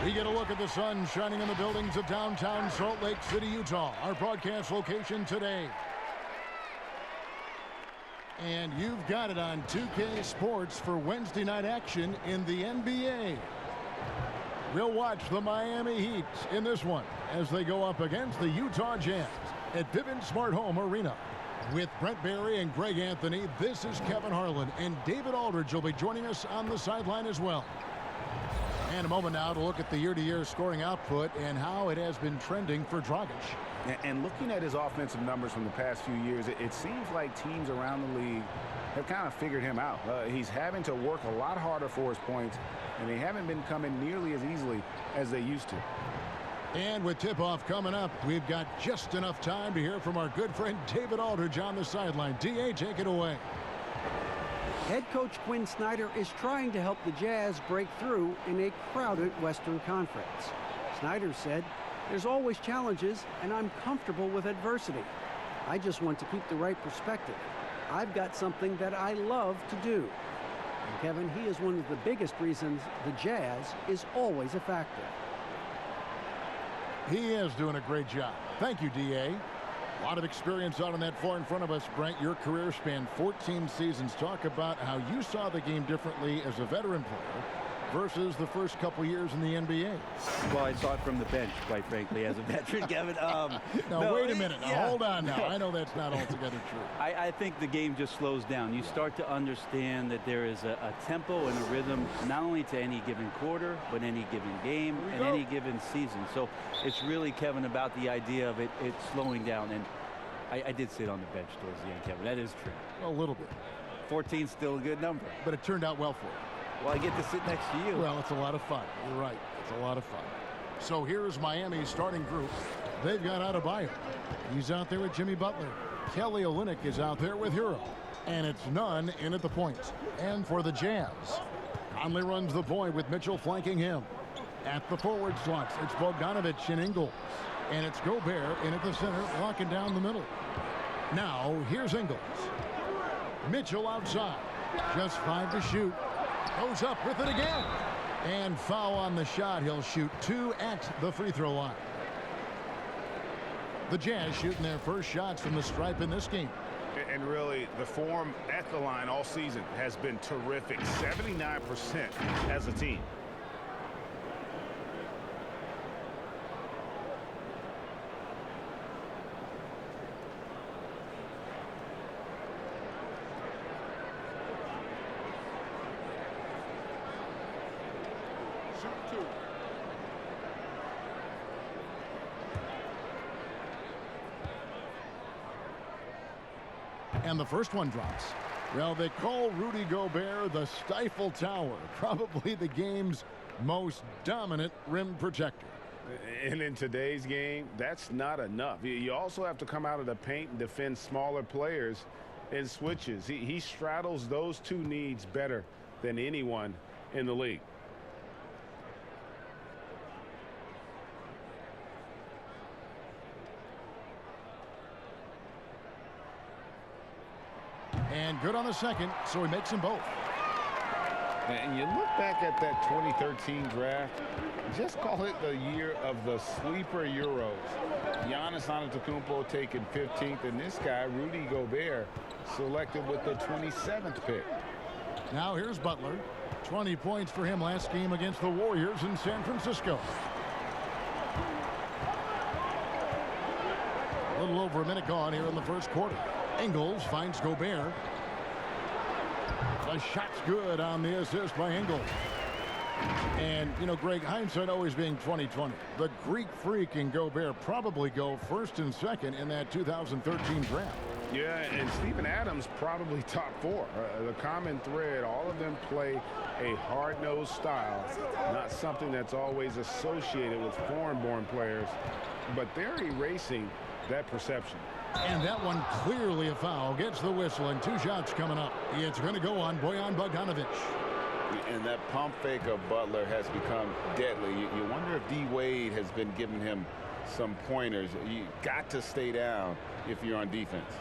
We get a look at the sun shining in the buildings of downtown Salt Lake City, Utah. Our broadcast location today. And you've got it on 2K Sports for Wednesday night action in the NBA. We'll watch the Miami Heat in this one as they go up against the Utah Jazz at Vivint Smart Home Arena. With Brent Barry and Greg Anthony, this is Kevin Harlan, and David Aldridge will be joining us on the sideline as well. And a moment now to look at the year-to-year scoring output and how it has been trending for Dragic. And looking at his offensive numbers from the past few years, it seems like teams around the league have kind of figured him out. He's having to work a lot harder for his points, and they haven't been coming nearly as easily as they used to. And with tip-off coming up, we've got just enough time to hear from our good friend David Aldridge on the sideline. D.A., take it away. Head coach Quinn Snyder is trying to help the Jazz break through in a crowded Western Conference. Snyder said, "There's always challenges, and I'm comfortable with adversity. I just want to keep the right perspective. I've got something that I love to do." And Kevin, he is one of the biggest reasons the Jazz is always a factor. He is doing a great job. Thank you, D.A. A lot of experience out on that floor in front of us, Brent. Your career spanned 14 seasons. Talk about how you saw the game differently as a veteran player versus the first couple years in the NBA. Well, I saw it from the bench, quite frankly, as a veteran, Kevin. Now, wait a minute. Now, hold on now. I know that's not altogether true. I think the game just slows down. You start to understand that there is a tempo and a rhythm, not only to any given quarter, but any given game and any given season. So it's really, Kevin, about the idea of it slowing down. And I did sit on the bench towards the end, Kevin. That is true. A little bit. 14's still a good number. But it turned out well for you. Well, I get to sit next to you. Well, it's a lot of fun. You're right. It's a lot of fun. So here's Miami's starting group. They've got Adebayo. He's out there with Jimmy Butler. Kelly Olynyk is out there with Hero. And it's none in at the point. And for the Jazz, Conley runs the point with Mitchell flanking him. At the forward slots, it's Bogdanovic and Ingles. And it's Gobert in at the center, locking down the middle. Now, here's Ingles. Mitchell outside. Just 5 to shoot. Goes up with it again. And foul on the shot. He'll shoot 2 at the free throw line. The Jazz shooting their first shots from the stripe in this game. And really, the form at the line all season has been terrific. 79% as a team. And the first one drops. Well, they call Rudy Gobert the Stifle Tower, probably the game's most dominant rim protector. And in today's game, that's not enough. You also have to come out of the paint and defend smaller players in switches. He straddles those two needs better than anyone in the league. And good on the second, so he makes them both. And you look back at that 2013 draft, just call it the year of the sleeper Euros. Giannis Antetokounmpo taken 15th, and this guy, Rudy Gobert, selected with the 27th pick. Now here's Butler. 20 points for him last game against the Warriors in San Francisco. A little over a minute gone here in the first quarter. Ingles finds Gobert. The shot's good on the assist by Ingles. And, you know, Greg, hindsight always being 20/20. The Greek Freak and Gobert probably go first and second in that 2013 draft. Yeah, and Steven Adams probably top 4. The common thread, all of them play a hard-nosed style, not something that's always associated with foreign-born players, but they're erasing that perception. And that one clearly a foul. Gets the whistle, and 2 shots coming up. It's going to go on Bojan Bogdanovic. And that pump fake of Butler has become deadly. You wonder if D. Wade has been giving him some pointers. You got to stay down if you're on defense.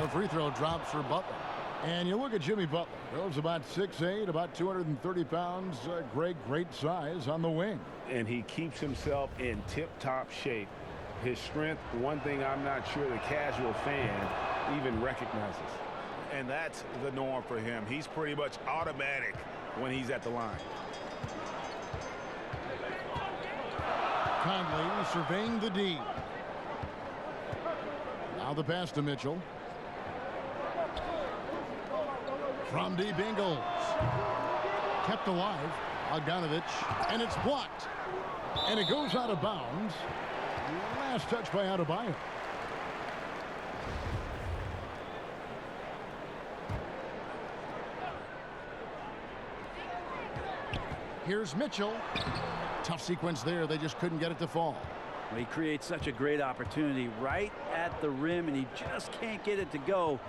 The free throw drops for Butler. And you look at Jimmy Butler. Bill's about 6'8", about 230 pounds. Great size on the wing. And he keeps himself in tip-top shape. His strength, one thing I'm not sure the casual fan even recognizes. And that's the norm for him. He's pretty much automatic when he's at the line. Conley surveying the D. Now the pass to Mitchell. From deep Ingles. Kept alive. Bogdanovich. And it's blocked. And it goes out of bounds. Last touch by Adebayo. Here's Mitchell. Tough sequence there. They just couldn't get it to fall. Well, he creates such a great opportunity right at the rim, and he just can't get it to go.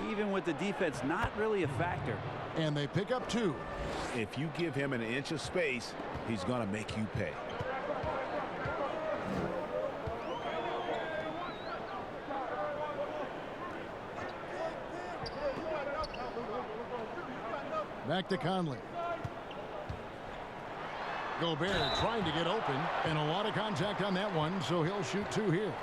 Even with the defense not really a factor. And they pick up 2. If you give him an inch of space, he's going to make you pay. Back to Conley. Gobert trying to get open, and a lot of contact on that one, so he'll shoot 2 here.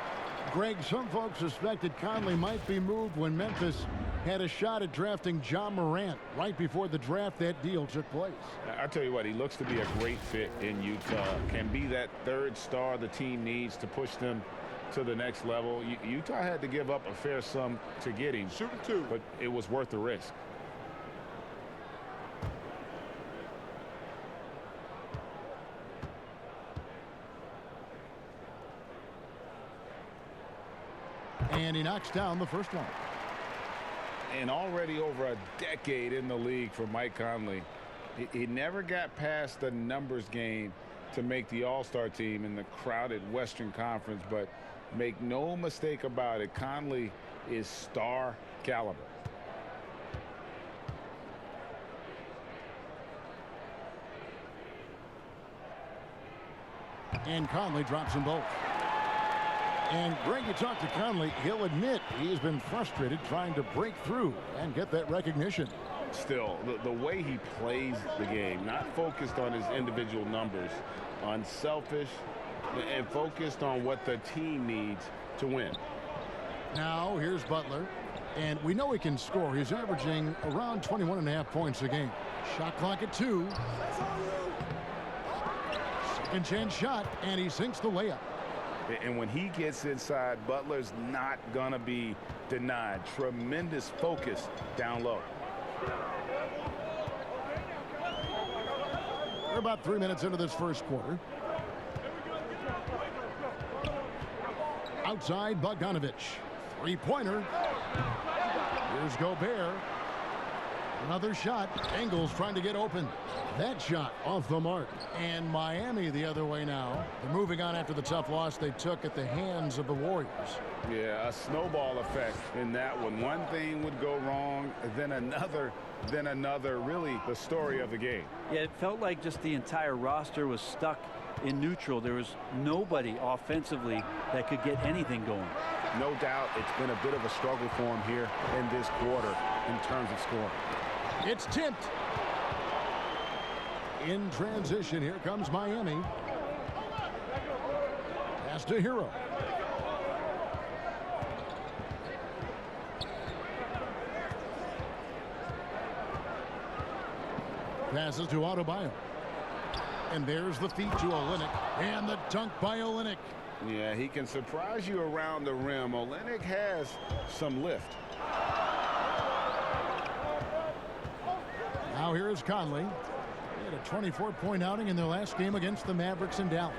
Greg, some folks suspected Conley might be moved when Memphis had a shot at drafting John Morant. Right before the draft, that deal took place. I'll tell you what, he looks to be a great fit in Utah. Can be that third star the team needs to push them to the next level. Utah had to give up a fair sum to get him, but it was worth the risk. And he knocks down the first one. And already over a decade in the league for Mike Conley. He never got past the numbers game to make the All-Star team in the crowded Western Conference, but make no mistake about it, Conley is star caliber. And Conley drops them both. And Greg, you talk to Conley, he'll admit he has been frustrated trying to break through and get that recognition. Still, the way he plays the game, not focused on his individual numbers, unselfish, and focused on what the team needs to win. Now here's Butler, and we know he can score. He's averaging around 21.5 points a game. Shot clock at 2. Second chance shot, and he sinks the layup. And when he gets inside, Butler's not going to be denied. Tremendous focus down low. We're about 3 minutes into this first quarter. Outside, Bogdanovich. Three-pointer. Here's Gobert. Another shot. Ingles trying to get open. That shot off the mark. And Miami the other way now. They're moving on after the tough loss they took at the hands of the Warriors. Yeah, a snowball effect in that one. One thing would go wrong, then another, really the story of the game. Yeah, it felt like just the entire roster was stuck in neutral. There was nobody offensively that could get anything going. No doubt it's been a bit of a struggle for him here in this quarter in terms of scoring. It's tipped. In transition, here comes Miami. Pass to Hero. Passes to Adebayo. And there's the feed to Olynyk. And the dunk by Olynyk. Yeah, he can surprise you around the rim. Olynyk has some lift. Now here is Conley. He had a 24-point outing in their last game against the Mavericks in Dallas.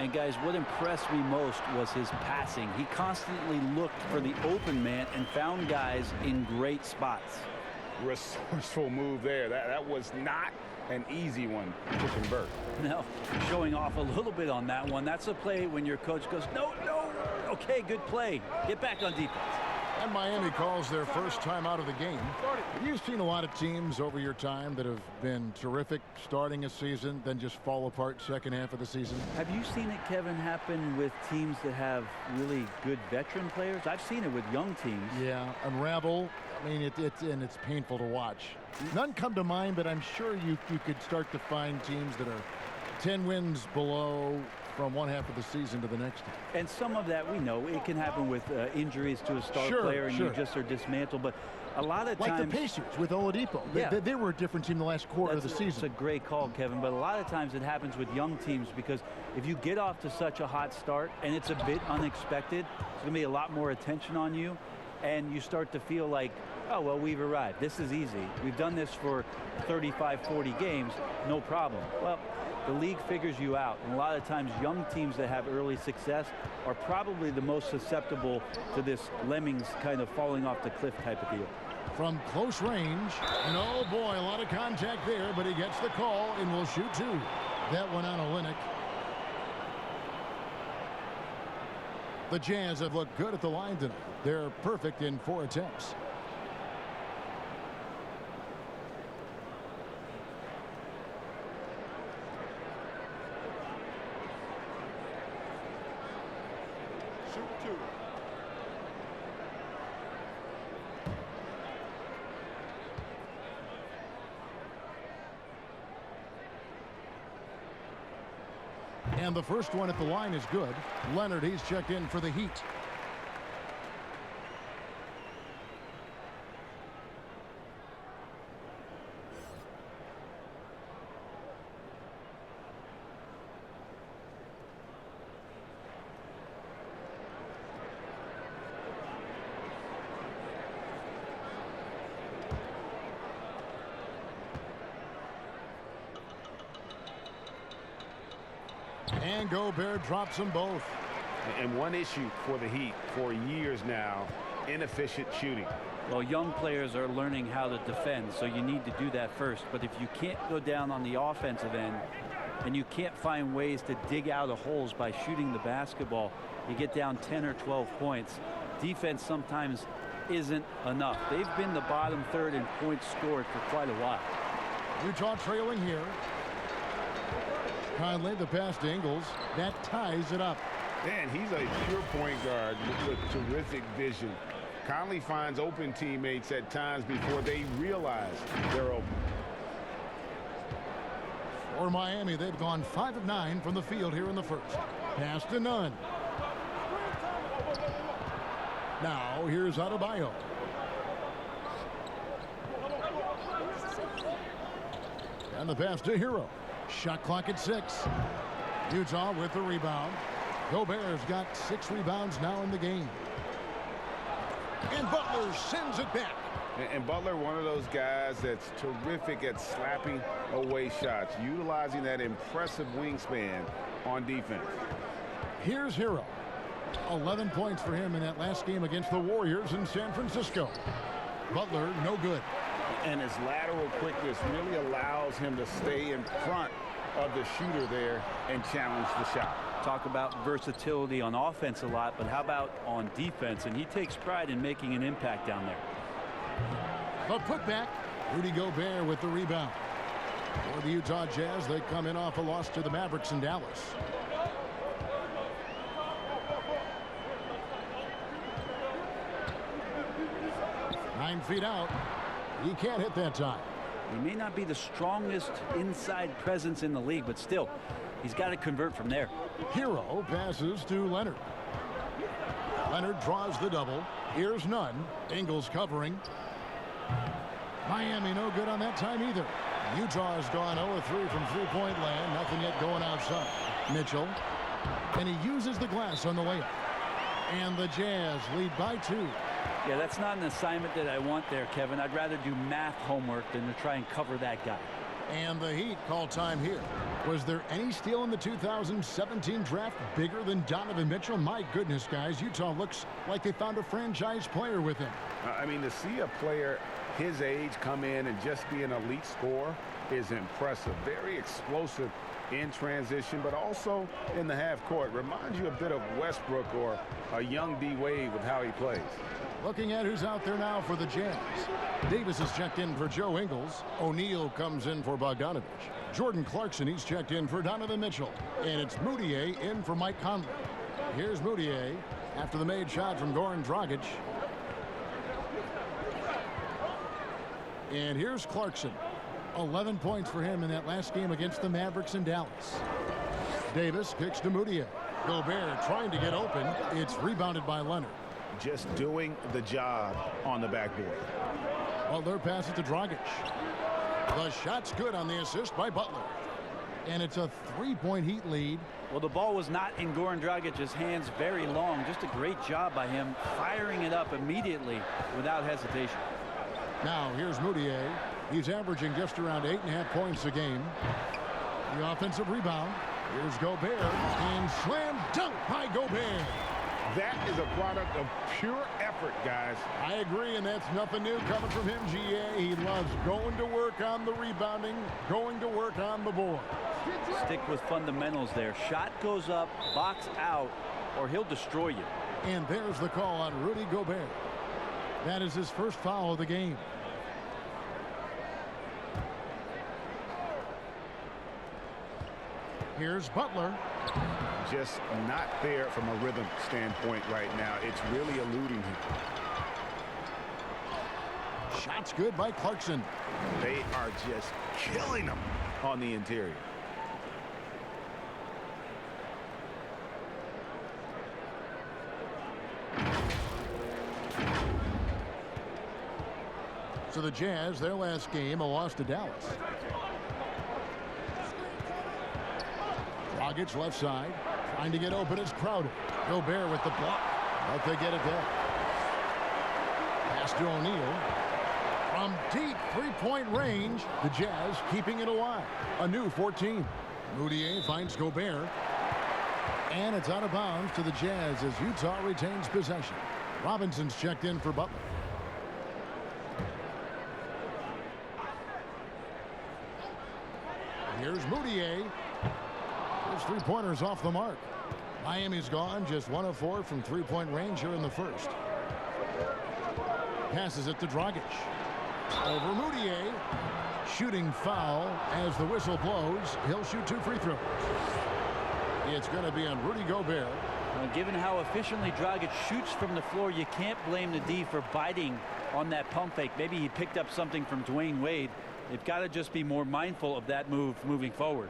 And guys, what impressed me most was his passing. He constantly looked for the open man and found guys in great spots. Resourceful move there. That was not an easy one to convert. Now, showing off a little bit on that one. That's a play when your coach goes, no, okay, good play. Get back on defense. And Miami calls their first time out of the game. You've seen a lot of teams over your time that have been terrific starting a season, then just fall apart second half of the season. Have you seen it, Kevin, happen with teams that have really good veteran players? I've seen it with young teams. Yeah, unravel. I mean, it's painful to watch. None come to mind, but I'm sure you could start to find teams that are 10 wins below from one half of the season to the next. And some of that we know. It can happen with injuries to a star player and you just are dismantled. But a lot of times... Like the Pacers with Oladipo. Yeah. They were a different team the last quarter of the season. It's a great call, Kevin. But a lot of times it happens with young teams because if you get off to such a hot start and it's a bit unexpected, there's going to be a lot more attention on you. And you start to feel like, oh, well, we've arrived. This is easy. We've done this for 35, 40 games. No problem. Well, the league figures you out. And a lot of times young teams that have early success are probably the most susceptible to this lemmings kind of falling off the cliff type of deal. From close range, and oh boy, a lot of contact there, but he gets the call and will shoot two. That one on Olynyk. The Jazz have looked good at the line tonight. They're perfect in 4 attempts. And the first one at the line is good. Leonard, he's checked in for the Heat. And Gobert drops them both. And one issue for the Heat for years now, inefficient shooting. Well, young players are learning how to defend, so you need to do that first. But if you can't go down on the offensive end and you can't find ways to dig out of holes by shooting the basketball, you get down 10 or 12 points. Defense sometimes isn't enough. They've been the bottom third in points scored for quite a while. Utah trailing here. Conley, the pass to Ingles. That ties it up. Man, he's a pure point guard with terrific vision. Conley finds open teammates at times before they realize they're open. For Miami, they've gone 5 of 9 from the field here in the first. Pass to Nunn. Now, here's Adebayo. And the pass to Hero. Shot clock at 6. Utah with the rebound. Gobert's got 6 rebounds now in the game. And Butler sends it back. And Butler, one of those guys that's terrific at slapping away shots, utilizing that impressive wingspan on defense. Here's Hero. 11 points for him in that last game against the Warriors in San Francisco. Butler, no good. And his lateral quickness really allows him to stay in front of the shooter there and challenge the shot. Talk about versatility on offense a lot, but how about on defense? And he takes pride in making an impact down there. The putback. Rudy Gobert with the rebound. For the Utah Jazz, they come in off a loss to the Mavericks in Dallas. Nine feet out. He can't hit that time. He may not be the strongest inside presence in the league, but still, he's got to convert from there. Hero passes to Leonard. Leonard draws the double. Here's Nunn. Ingles covering. Miami no good on that time either. Utah has gone 0-3 from three-point land. Nothing yet going outside. Mitchell. And he uses the glass on the layup. And the Jazz lead by 2. Yeah, that's not an assignment that I want there, Kevin. I'd rather do math homework than to try and cover that guy. And the Heat call time here. Was there any steal in the 2017 draft bigger than Donovan Mitchell? My goodness, guys, Utah looks like they found a franchise player with him. I mean, to see a player his age come in and just be an elite scorer is impressive. Very explosive in transition, but also in the half court. Reminds you a bit of Westbrook or a young D Wade with how he plays. Looking at who's out there now for the Jazz. Davis is checked in for Joe Ingles. O'Neal comes in for Bogdanovich. Jordan Clarkson, he's checked in for Donovan Mitchell. And it's Moutier in for Mike Conley. Here's Moutier after the made shot from Goran Dragic. And here's Clarkson. 11 points for him in that last game against the Mavericks in Dallas. Davis kicks to Moutier. Gobert trying to get open. It's rebounded by Leonard. Just doing the job on the backboard. Butler passes to Dragic. The shot's good on the assist by Butler. And it's a 3-point Heat lead. Well, the ball was not in Goran Dragic's hands very long. Just a great job by him firing it up immediately without hesitation. Now here's Moutier. He's averaging just around 8.5 points a game. The offensive rebound. Here's Gobert. And slam dunk by Gobert. That is a product of pure effort, guys. I agree, and that's nothing new coming from him, GA. He loves going to work on the rebounding, going to work on the board. Stick with fundamentals there. Shot goes up, box out, or he'll destroy you. And there's the call on Rudy Gobert. That is his first foul of the game. Here's Butler. Just not there from a rhythm standpoint right now. It's really eluding him. Shot's good by Clarkson. They are just killing him on the interior. So the Jazz, their last game, a loss to Dallas. Dragic left side. Trying to get open is Crowder. Gobert with the block. But they get it there. Pass to O'Neal. From deep three-point range, the Jazz keeping it alive. A new 14. Moutier finds Gobert. And it's out of bounds to the Jazz as Utah retains possession. Robinson's checked in for Butler. Here's Moutier. His three-pointers off the mark. Miami's gone just 1 of 4 from three-point range here in the first. Passes it to Dragic. Over Moutier. Shooting foul as the whistle blows. He'll shoot 2 free throws. It's going to be on Rudy Gobert. Well, given how efficiently Dragic shoots from the floor, you can't blame the D for biting on that pump fake. Maybe he picked up something from Dwayne Wade. They've got to just be more mindful of that move moving forward.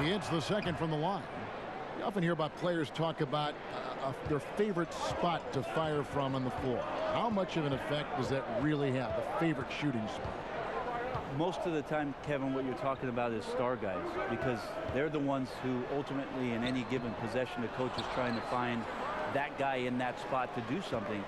He hits the second from the line. You often hear about players talk about their favorite spot to fire from on the floor. How much of an effect does that really have, the favorite shooting spot? Most of the time, Kevin, what you're talking about is star guys, because they're the ones who ultimately in any given possession, the coach is trying to find that guy in that spot to do something.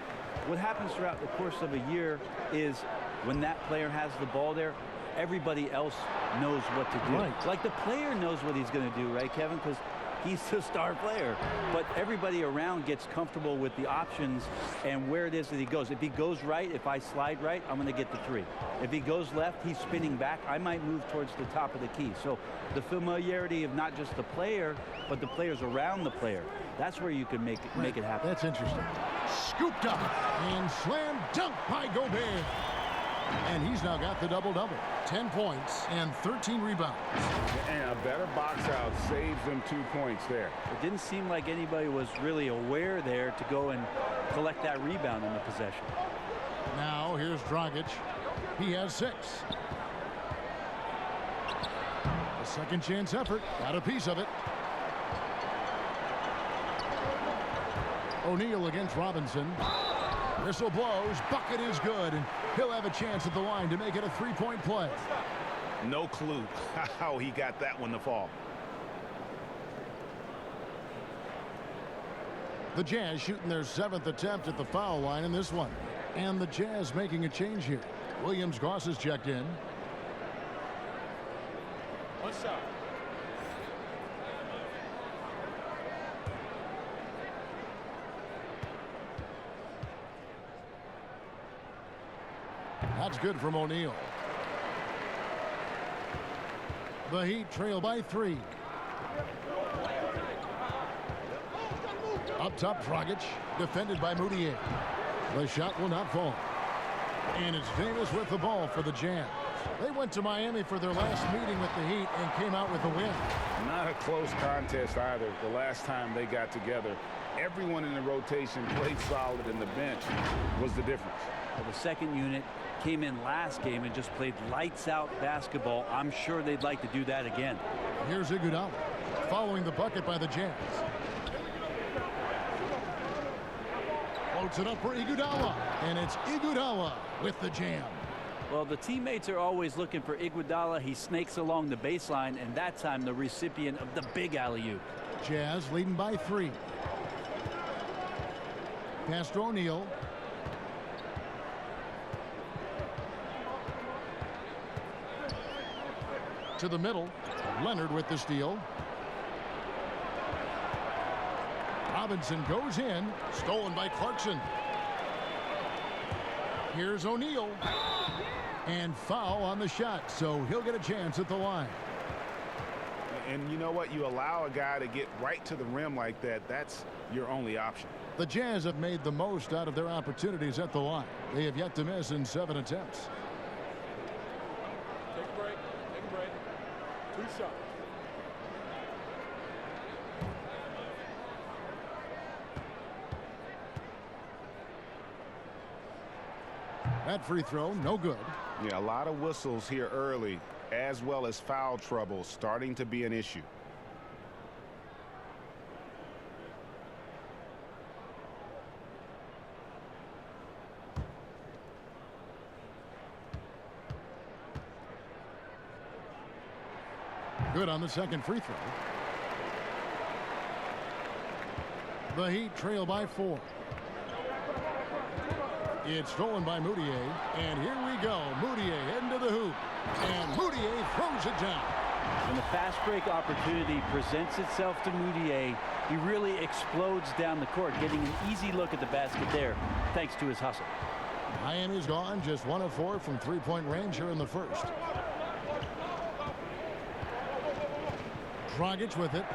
What happens throughout the course of a year is when that player has the ball there, everybody else knows what to do. Right. Like the player knows what he's going to do, right, Kevin? Because he's the star player. But everybody around gets comfortable with the options and where it is that he goes. If he goes right, if I slide right, I'm going to get the 3. If he goes left, he's spinning back. I might move towards the top of the key. So the familiarity of not just the player, but the players around the player. That's where you can make it happen. That's interesting. Scooped up and slam dunk by Gobert. And he's now got the double-double. 10 points and 13 rebounds. And a better box out saves them 2 points there. It didn't seem like anybody was really aware there to go and collect that rebound in the possession. Now here's Dragic. He has 6. A second chance effort. Got a piece of it. O'Neal against Robinson. Whistle blows. Bucket is good. And he'll have a chance at the line to make it a 3-point play. No clue how he got that one to fall. The Jazz shooting their 7th attempt at the foul line in this one. And the Jazz making a change here. Williams-Goss is checked in. What's up? That's good from O'Neal. The Heat trail by 3. Up top, Dragic, defended by Moutier. The shot will not fall. And it's Davis with the ball for the Jazz. They went to Miami for their last meeting with the Heat and came out with a win. Not a close contest either. The last time they got together, everyone in the rotation played solid, and the bench was the difference. Well, the second unit came in last game and just played lights-out basketball. I'm sure they'd like to do that again. Here's Iguodala following the bucket by the Jazz. Floats it up for Iguodala, and it's Iguodala with the jam. Well, the teammates are always looking for Iguodala. He snakes along the baseline, and that time the recipient of the big alley-oop. Jazz leading by 3. Pass to O'Neal. To the middle. Leonard with the steal. Robinson goes in. Stolen by Clarkson. Here's O'Neal. And foul on the shot, so he'll get a chance at the line. And you know what? You allow a guy to get right to the rim like that, that's your only option. The Jazz have made the most out of their opportunities at the line. They have yet to miss in 7 attempts. Take a break. Take a break. 2 shots. That free throw, no good. Yeah, a lot of whistles here early, as well as foul trouble starting to be an issue. Good on the second free throw. The Heat trail by 4. It's stolen by Moutier, and here we go. Moutier heading to the hoop, and Moutier throws it down. When the fast break opportunity presents itself to Moutier, he really explodes down the court, getting an easy look at the basket there, thanks to his hustle. Miami's gone just 1 of 4 from three-point range here in the first. Dragic with it.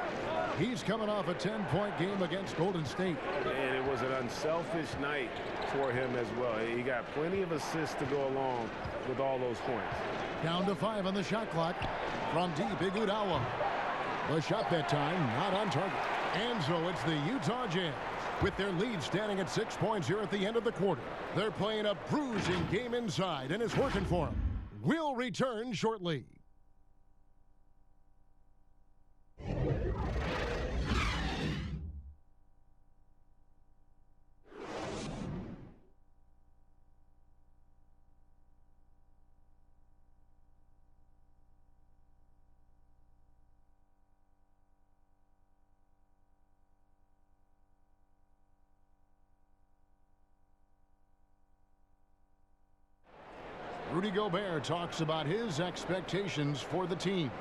He's coming off a 10-point game against Golden State. And it was an unselfish night for him as well. He got plenty of assists to go along with all those points. Down to 5 on the shot clock. From deep, Iguodala. The shot that time not on target. And so it's the Utah Jazz with their lead standing at 6 points here at the end of the quarter. They're playing a bruising game inside, and it's working for them. We'll return shortly. Rudy Gobert talks about his expectations for the team.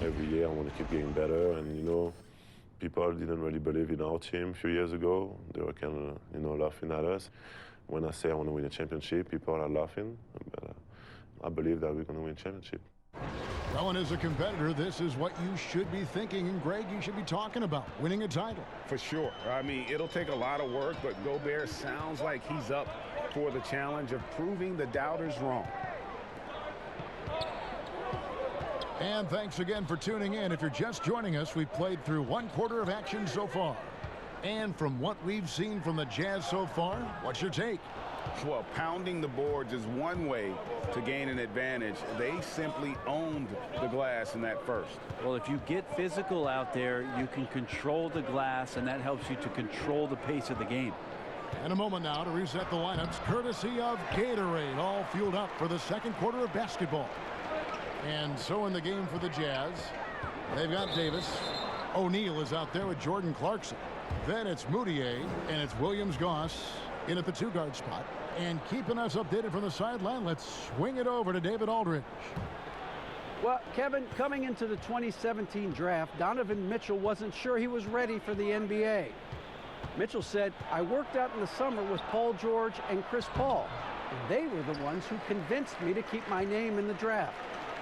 Every year I want to keep getting better, and you know, people didn't really believe in our team a few years ago. They were kind of, you know, laughing at us. When I say I want to win a championship, people are laughing, but I believe that we're going to win a championship. Well, and as a competitor, this is what you should be thinking, and Greg, you should be talking about, winning a title. For sure. I mean, it'll take a lot of work, but Gobert sounds like he's up for the challenge of proving the doubters wrong. And thanks again for tuning in. If you're just joining us, we've played through 1 quarter of action so far. And from what we've seen from the Jazz so far, what's your take? Well, pounding the boards is one way to gain an advantage. They simply owned the glass in that first. Well, if you get physical out there, you can control the glass, and that helps you to control the pace of the game. And a moment now to reset the lineups, courtesy of Gatorade, all fueled up for the second quarter of basketball. And so in the game for the Jazz, they've got Davis. O'Neal is out there with Jordan Clarkson. Then it's Moutier, and it's Williams-Goss in at the 2-guard spot. And keeping us updated from the sideline, let's swing it over to David Aldridge. Well, Kevin, coming into the 2017 draft, Donovan Mitchell wasn't sure he was ready for the NBA. Mitchell said, I worked out in the summer with Paul George and Chris Paul, and they were the ones who convinced me to keep my name in the draft.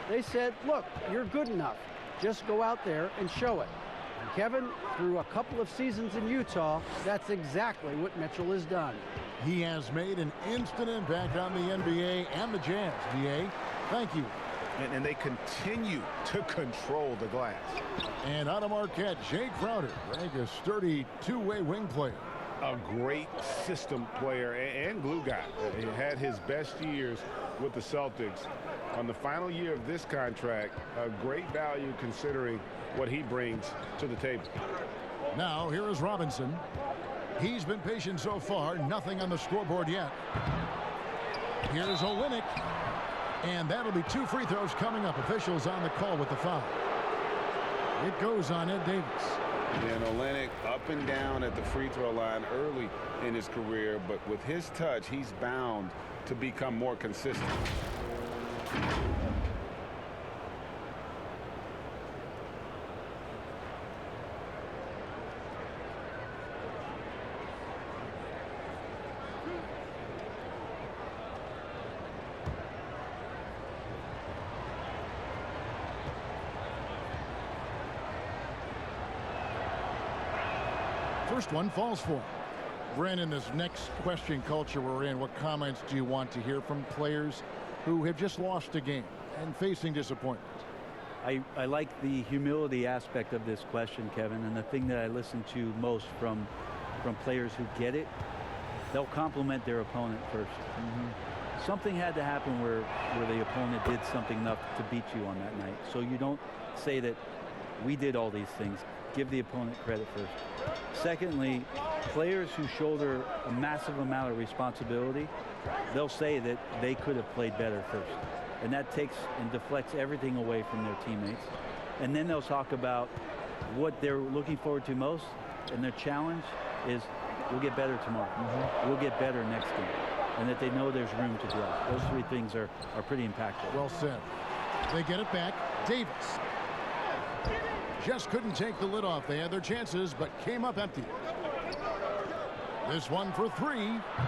They said, look, you're good enough. Just go out there and show it. And Kevin, through a couple of seasons in Utah, that's exactly what Mitchell has done. He has made an instant impact on the NBA and the Jazz. VA, thank you. And they continue to control the glass. And out of Marquette, Jay Crowder, a sturdy two-way wing player. A great system player and glue guy. He had his best years with the Celtics. On the final year of this contract, a great value considering what he brings to the table. Now, here is Robinson. He's been patient so far, nothing on the scoreboard yet. Here's Olynyk. And that'll be 2 free throws coming up. Officials on the call with the foul. It goes on Ed Davis. And Olynyk up and down at the free throw line early in his career, but with his touch, he's bound to become more consistent. First one falls for him. Brandon, this next question culture we're in, what comments do you want to hear from players who have just lost a game and facing disappointment? I like the humility aspect of this question, Kevin, and the thing that I listen to most from players who get it, they'll compliment their opponent first. Something had to happen where the opponent did something enough to beat you on that night. So you don't say that we did all these things. Give the opponent credit first. Secondly, players who shoulder a massive amount of responsibility, they'll say that they could have played better first. And that takes and deflects everything away from their teammates. And then they'll talk about what they're looking forward to most, and their challenge is we'll get better tomorrow. We'll get better next game. And that they know there's room to grow. Those 3 things are pretty impactful. Well said. They get it back. Davis. Just couldn't take the lid off. They had their chances, but came up empty. This one for 3.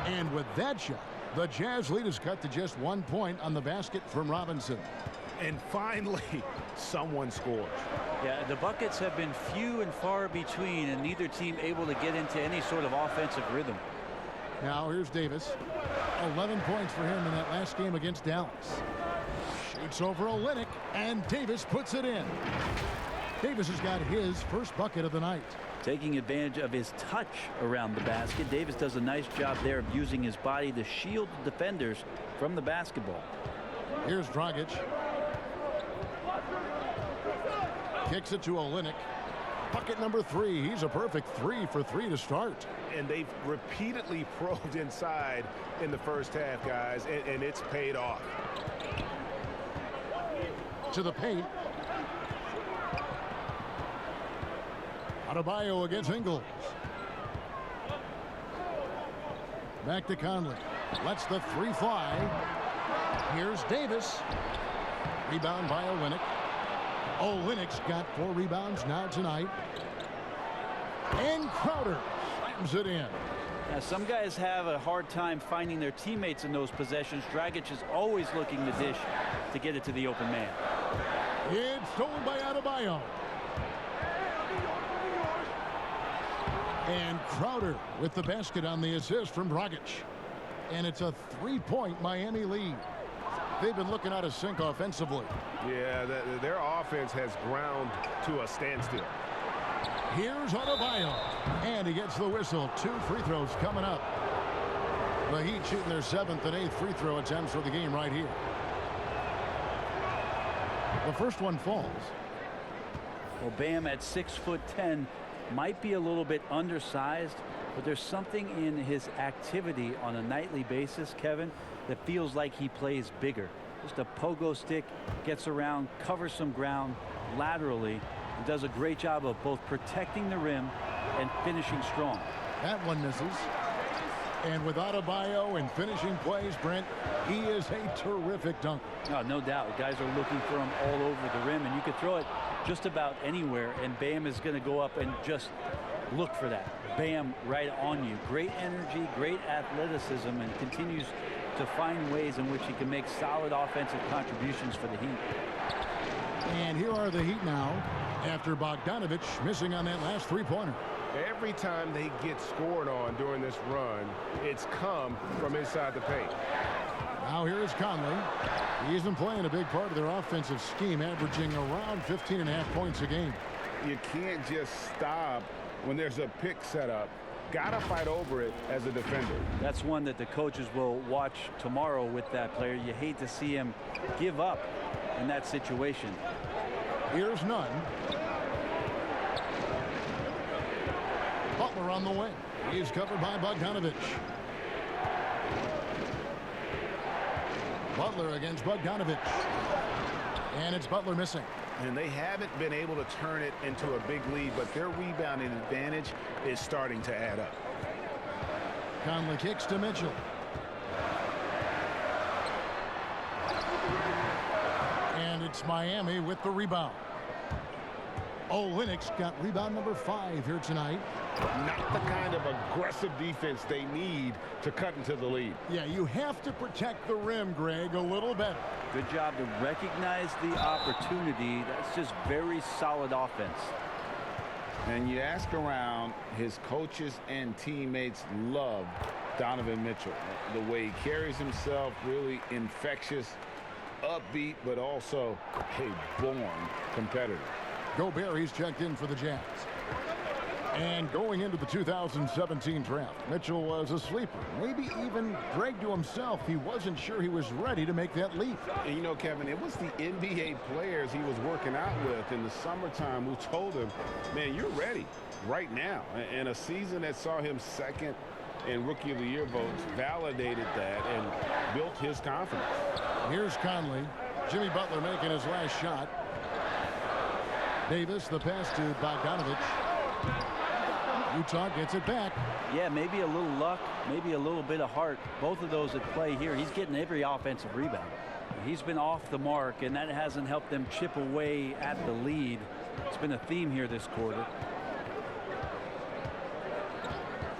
And with that shot, the Jazz lead is cut to just 1 point on the basket from Robinson. And finally, someone scores. Yeah, the buckets have been few and far between, and neither team able to get into any sort of offensive rhythm. Now here's Davis. 11 points for him in that last game against Dallas. Shoots over Olynyk, and Davis puts it in. Davis has got his first bucket of the night. Taking advantage of his touch around the basket, Davis does a nice job there of using his body to shield the defenders from the basketball. Here's Dragic. Kicks it to Olynyk. Bucket number 3. He's a perfect 3 for 3 to start. And they've repeatedly probed inside in the first half, guys, and it's paid off. To the paint. Adebayo against Ingles. Back to Conley. Lets the 3 fly. Here's Davis. Rebound by Olynyk. Olynyk's got 4 rebounds now tonight. And Crowder slams it in. Now, some guys have a hard time finding their teammates in those possessions. Dragic is always looking to dish to get it to the open man. It's stolen by Adebayo. And Crowder with the basket on the assist from Dragic. And it's a 3-point Miami lead. They've been looking out of sync offensively. Yeah, their offense has ground to a standstill. Here's Adebayo. And he gets the whistle. 2 free throws coming up. The Heat shooting their 7th and 8th free throw attempts for the game right here. The first one falls. Well, Bam at 6'10" might be a little bit undersized, but there's something in his activity on a nightly basis, Kevin, that feels like he plays bigger. Just a pogo stick, gets around, covers some ground laterally, and does a great job of both protecting the rim and finishing strong. That one misses. And with Adebayo and finishing plays, Brent, he is a terrific dunker. Oh, no doubt. Guys are looking for him all over the rim, and you could throw it just about anywhere, and Bam is going to go up and just look for that. bam, right on you. Great energy, great athleticism, and continues to find ways in which he can make solid offensive contributions for the Heat. And here are the Heat now after Bogdanovich missing on that last three-pointer. Every time they get scored on during this run, it's come from inside the paint. Now here is Conley. He's been playing a big part of their offensive scheme, averaging around 15.5 points a game. You can't just stop when there's a pick set up. Gotta fight over it as a defender. That's one that the coaches will watch tomorrow with that player. You hate to see him give up in that situation. Here's Nunn. Butler on the wing. He's covered by Bogdanovich. Butler against Bogdanovich. And it's Butler missing. And they haven't been able to turn it into a big lead, but their rebounding advantage is starting to add up. Conley kicks to Mitchell. And it's Miami with the rebound. Olynyk's got rebound number 5 here tonight. Not the kind of aggressive defense they need to cut into the lead. Yeah, you have to protect the rim, Greg, a little better. Good job to recognize the opportunity. That's just very solid offense. And you ask around, his coaches and teammates love Donovan Mitchell. The way he carries himself, really infectious, upbeat, but also a born competitor. Gobert, he's checked in for the Jazz. And going into the 2017 draft, Mitchell was a sleeper. Maybe even Greg to himself, he wasn't sure he was ready to make that leap. And you know, Kevin, it was the NBA players he was working out with in the summertime who told him, man, you're ready right now. And a season that saw him second in Rookie of the Year votes validated that and built his confidence. Here's Conley. Jimmy Butler making his last shot. Davis, the pass to Bogdanovich. Utah gets it back. Yeah, maybe a little luck, maybe a little bit of heart. Both of those at play here. He's getting every offensive rebound. He's been off the mark, and that hasn't helped them chip away at the lead. It's been a theme here this quarter.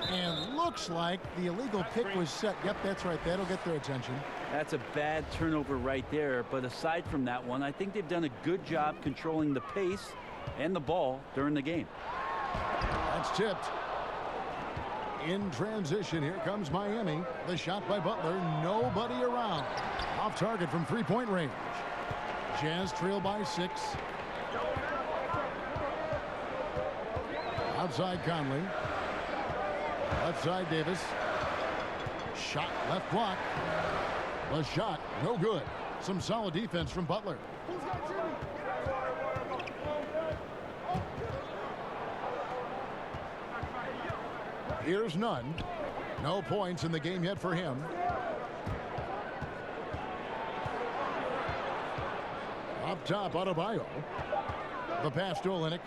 And looks like the illegal pick was set. Yep, that's right. That'll get their attention. That's a bad turnover right there. But aside from that one, I think they've done a good job controlling the pace and the ball during the game. That's tipped. In transition, here comes Miami. The shot by Butler. Nobody around. Off target from three-point range. Jazz trail by 6. Outside Conley. Left side Davis. Shot left block. The shot no good. Some solid defense from Butler. Here's Nunn. No points in the game yet for him. Up top, Adebayo. The pass to Olynyk.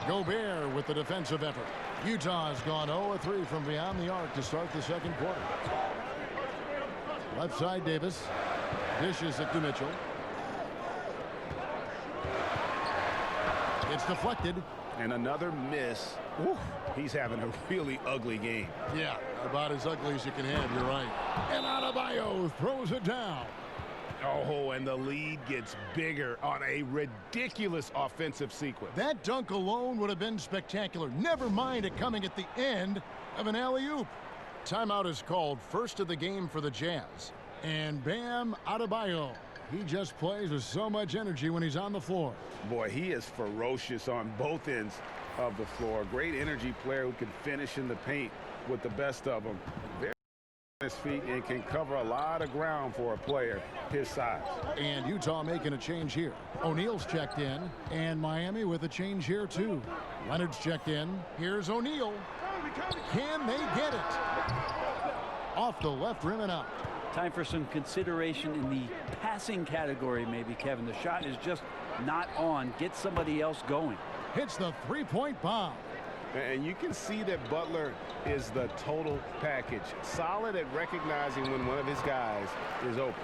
Gobert with the defensive effort. Utah's gone 0-3 from beyond the arc to start the second quarter. Left side Davis. Dishes it to Mitchell. It's deflected. And another miss. Woo, he's having a really ugly game. Yeah, about as ugly as you can have, you're right. And Adebayo throws it down. Oh, and the lead gets bigger on a ridiculous offensive sequence. That dunk alone would have been spectacular. Never mind it coming at the end of an alley-oop. Timeout is called, first of the game for the Jazz. And Bam Adebayo. He just plays with so much energy when he's on the floor. Boy, he is ferocious on both ends of the floor. Great energy player who can finish in the paint with the best of them. Very on his feet and can cover a lot of ground for a player his size. And Utah making a change here. O'Neal's checked in, and Miami with a change here too. Leonard's checked in. Here's O'Neal. Can they get it? Off the left rim and out. Time for some consideration in the passing category, maybe, Kevin. The shot is just not on. Get somebody else going. Hits the three-point bomb. And you can see that Butler is the total package. Solid at recognizing when one of his guys is open.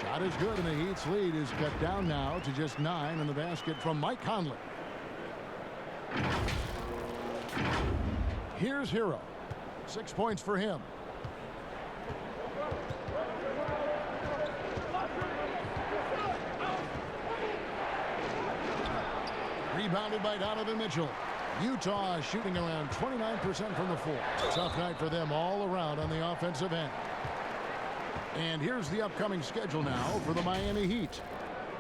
Shot is good, and the Heat's lead is cut down now to just 9 in the basket from Mike Conley. Here's Hero. 6 points for him. Rebounded by Donovan Mitchell. Utah shooting around 29% from the floor. Tough night for them all around on the offensive end. And here's the upcoming schedule now for the Miami Heat.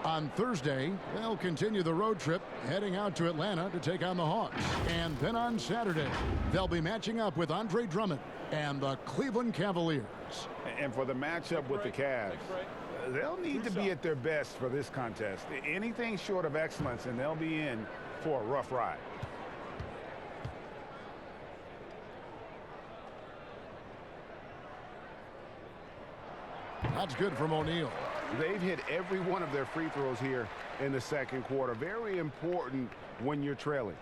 On Thursday, they'll continue the road trip, heading out to Atlanta to take on the Hawks. And then on Saturday, they'll be matching up with Andre Drummond and the Cleveland Cavaliers. And for the matchup with the Cavs, they'll need to be at their best for this contest. Anything short of excellence, and they'll be in for a rough ride. That's good from O'Neal. They've hit every one of their free throws here in the second quarter. Very important when you're trailing.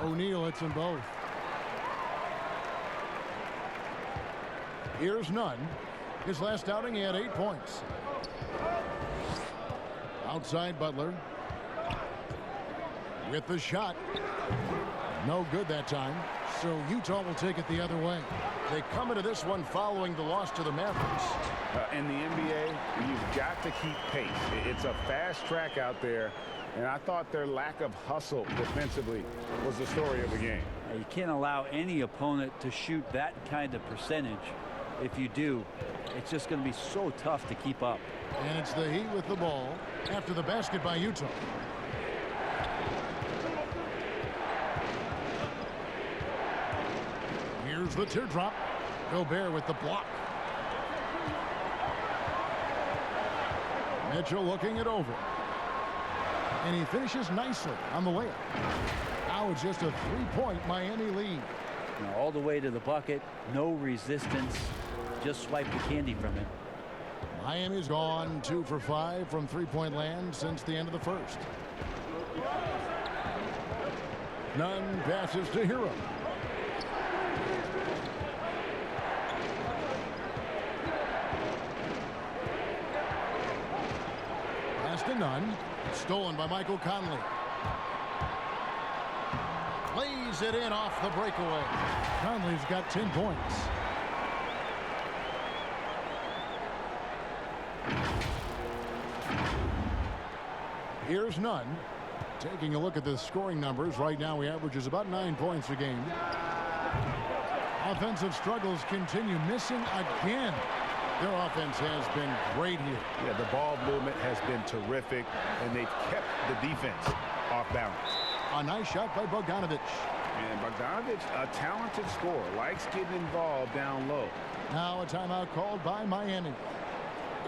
O'Neal hits them both. Here's Nunn. His last outing, he had 8 points. Outside Butler. With the shot. No good that time. So Utah will take it the other way. They come into this one following the loss to the Mavericks. In the NBA, you've got to keep pace. It's a fast track out there. And I thought their lack of hustle defensively was the story of the game. You can't allow any opponent to shoot that kind of percentage. If you do, it's just going to be so tough to keep up. And it's the Heat with the ball after the basket by Utah. Here's the teardrop. Gobert with the block. Mitchell looking it over. And he finishes nicely on the layup. Now it's just a 3-point Miami lead. Now all the way to the bucket, no resistance. Just swipe the candy from him. Miami's gone 2 for 5 from three-point land since the end of the first. Nunn passes to Hero. Pass to Nunn. Stolen by Michael Conley. Lays it in off the breakaway. Conley's got 10 points. Here's Nunn. Taking a look at the scoring numbers. Right now he averages about 9 points a game. Offensive struggles continue. Missing again. Their offense has been great here. Yeah, the ball movement has been terrific, and they've kept the defense off balance. A nice shot by Bogdanovic. And Bogdanovic, a talented scorer, likes getting involved down low. Now a timeout called by Miami.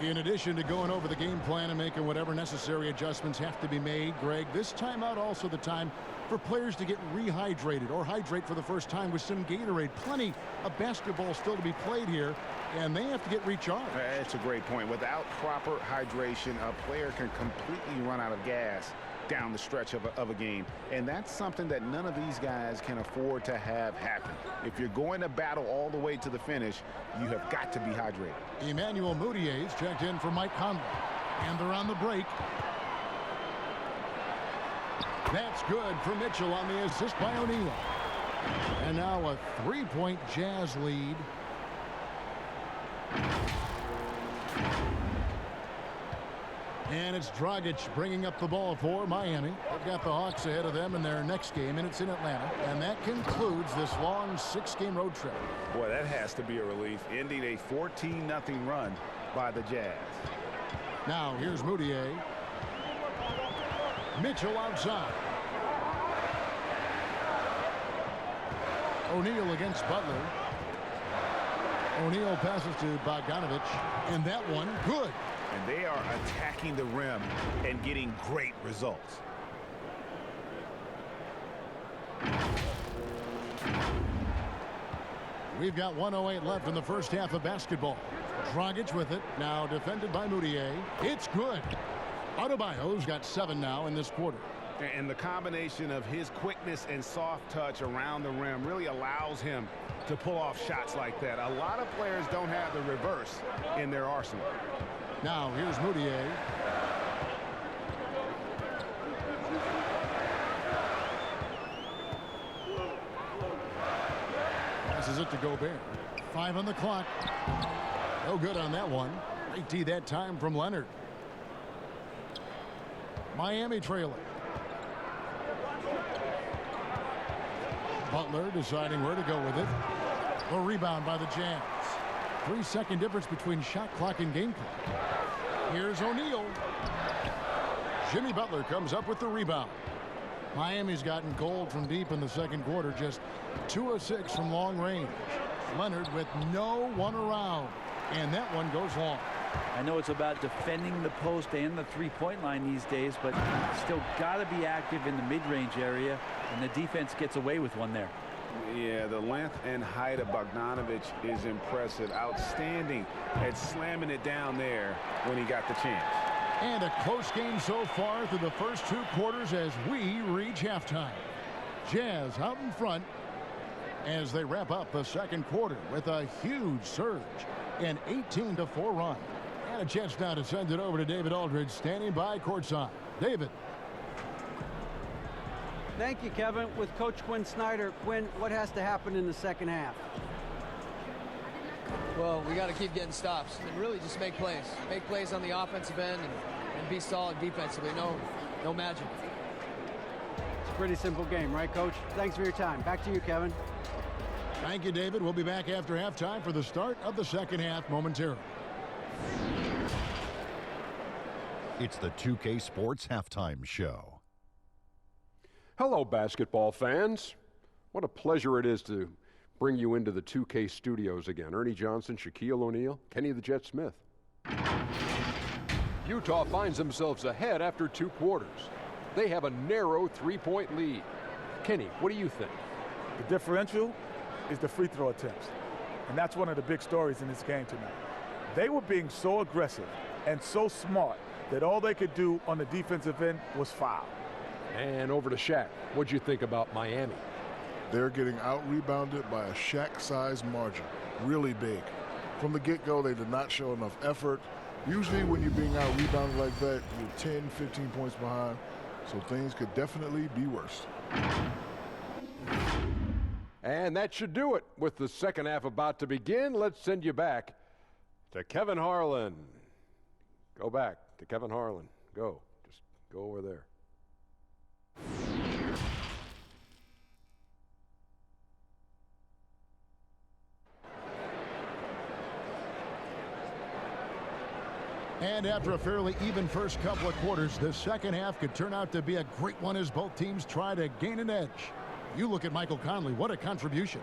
In addition to going over the game plan and making whatever necessary adjustments have to be made, Greg, this timeout also the time for players to get rehydrated or hydrate for the first time with some Gatorade. Plenty of basketball still to be played here, and they have to get recharged. That's a great point. Without proper hydration, a player can completely run out of gas down the stretch of a game, and that's something that none of these guys can afford to have happen. If you're going to battle all the way to the finish, you have got to be hydrated. Emmanuel Mudiay's checked in for Mike Conley, and they're on the break. That's good for Mitchell on the assist by O'Neal. And now a 3-point Jazz lead. And it's Dragic bringing up the ball for Miami. They've got the Hawks ahead of them in their next game, and it's in Atlanta. And that concludes this long 6-game road trip. Boy, that has to be a relief. Ending a 14-0 run by the Jazz. Now here's Mudiay. Mitchell outside. O'Neal against Butler. O'Neal passes to Bogdanovic, and that one good. And they are attacking the rim and getting great results. We've got 1:08 left in the first half of basketball. Dragic with it, now defended by Mudiay. It's good. Adebayo's got 7 now in this quarter. And the combination of his quickness and soft touch around the rim really allows him to pull off shots like that. A lot of players don't have the reverse in their arsenal. Now here's Moutier. Passes it to Gobert. 5 on the clock. No good on that one. Great D that time from Leonard. Miami trailing. Butler deciding where to go with it. A rebound by the Jazz. 3-second difference between shot clock and game clock. Here's O'Neal. Jimmy Butler comes up with the rebound. Miami's gotten cold from deep in the second quarter. Just 2 of 6 from long range. Leonard with no one around. And that one goes long. I know it's about defending the post and the three-point line these days, but still got to be active in the mid-range area, and the defense gets away with one there. Yeah, the length and height of Bogdanovic is impressive. Outstanding at slamming it down there when he got the chance. And a close game so far through the first 2 quarters as we reach halftime. Jazz out in front as they wrap up the second quarter with a huge surge. An 18-4 run. And a chance now to send it over to David Aldridge, standing by courtside. David. Thank you, Kevin. With Coach Quinn Snyder, Quinn, what has to happen in the second half? Well, we got to keep getting stops and really just make plays. Make plays on the offensive end and be solid defensively. No magic. It's a pretty simple game, right, Coach? Thanks for your time. Back to you, Kevin. Thank you, David. We'll be back after halftime for the start of the second half momentarily. It's the 2K Sports Halftime Show. Hello, basketball fans. What a pleasure it is to bring you into the 2K studios again. Ernie Johnson, Shaquille O'Neal, Kenny the Jet Smith. Utah finds themselves ahead after 2 quarters. They have a narrow 3-point lead. Kenny, what do you think? The differential is the free throw attempts. And that's one of the big stories in this game tonight. They were being so aggressive and so smart that all they could do on the defensive end was foul. And over to Shaq. What'd you think about Miami? They're getting out-rebounded by a Shaq-sized margin. Really big. From the get-go, they did not show enough effort. Usually when you're being out-rebounded like that, you're 10, 15 points behind. So things could definitely be worse. And that should do it. With the second half about to begin, let's send you back to Kevin Harlan. Go back to Kevin Harlan. Go. Just go over there. And after a fairly even first couple of quarters, the second half could turn out to be a great one as both teams try to gain an edge. You look at Michael Conley, what a contribution.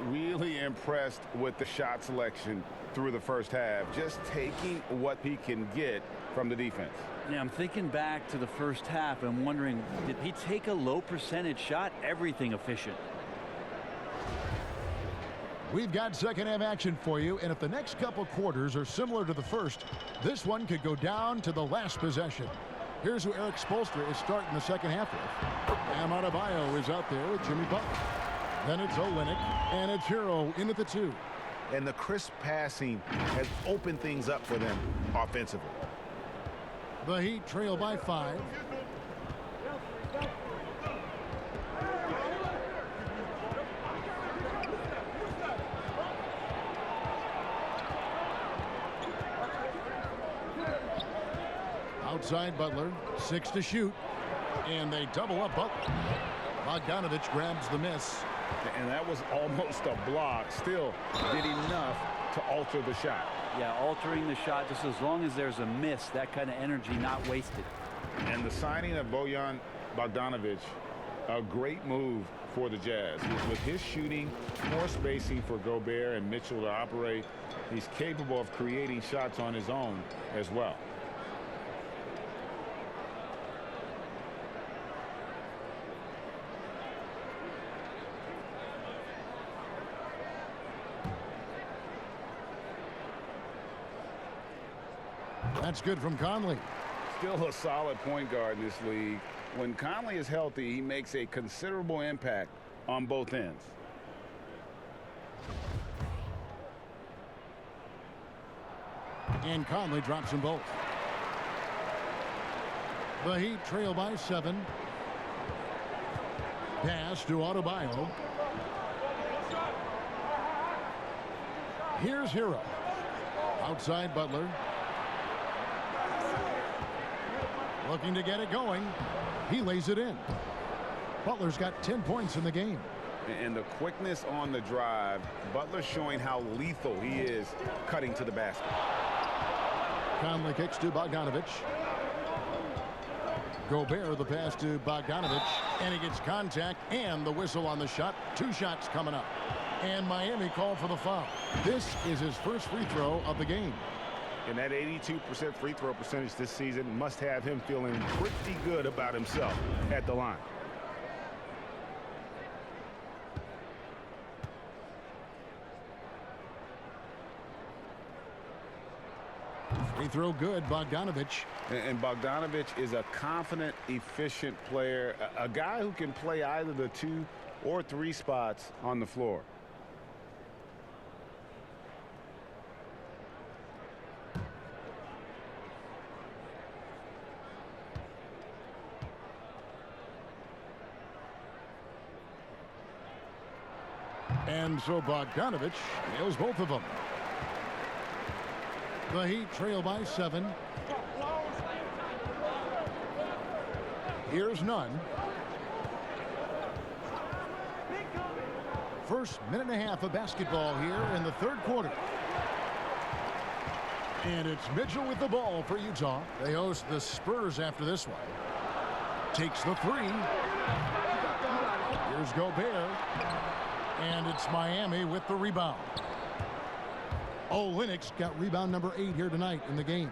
Really impressed with the shot selection through the first half, just taking what he can get from the defense. Yeah, I'm thinking back to the first half and wondering, did he take a low percentage shot? Everything efficient. We've got second half action for you, and if the next couple quarters are similar to the first, this one could go down to the last possession. Here's who Eric Spoelstra is starting the second half with. Bam Adebayo is out there with Jimmy Butler. Then it's Olynyk, and it's Hero in at the 2. And the crisp passing has opened things up for them offensively. The Heat trail by 5. Outside Butler, 6 to shoot, and they double up Butler. Bogdanovic grabs the miss. And that was almost a block. Still did enough to alter the shot. Yeah, altering the shot just as long as there's a miss, that kind of energy not wasted. And the signing of Bojan Bogdanovic, a great move for the Jazz. With his shooting, more spacing for Gobert and Mitchell to operate, he's capable of creating shots on his own as well. That's good from Conley. Still a solid point guard in this league. When Conley is healthy, he makes a considerable impact on both ends. And Conley drops them both. The Heat trail by 7. Pass to Adebayo. Here's Hero. Outside Butler. Looking to get it going. He lays it in. Butler's got 10 points in the game. And the quickness on the drive, Butler showing how lethal he is cutting to the basket. Conley kicks to Bogdanovich. Gobert the pass to Bogdanovich, and he gets contact and the whistle on the shot. 2 shots coming up. And Miami called for the foul. This is his first free throw of the game. And that 82% free throw percentage this season must have him feeling pretty good about himself at the line. Free throw good, Bogdanovich. And Bogdanovich is a confident, efficient player, a guy who can play either the 2 or 3 spots on the floor. And so Bogdanovich nails both of them. The Heat trail by 7. Here's Nunn. First minute and a half of basketball here in the third quarter. And it's Mitchell with the ball for Utah. They host the Spurs after this one. Takes the 3. Here's Gobert. And it's Miami with the rebound. Olynyk's got rebound number 8 here tonight in the game.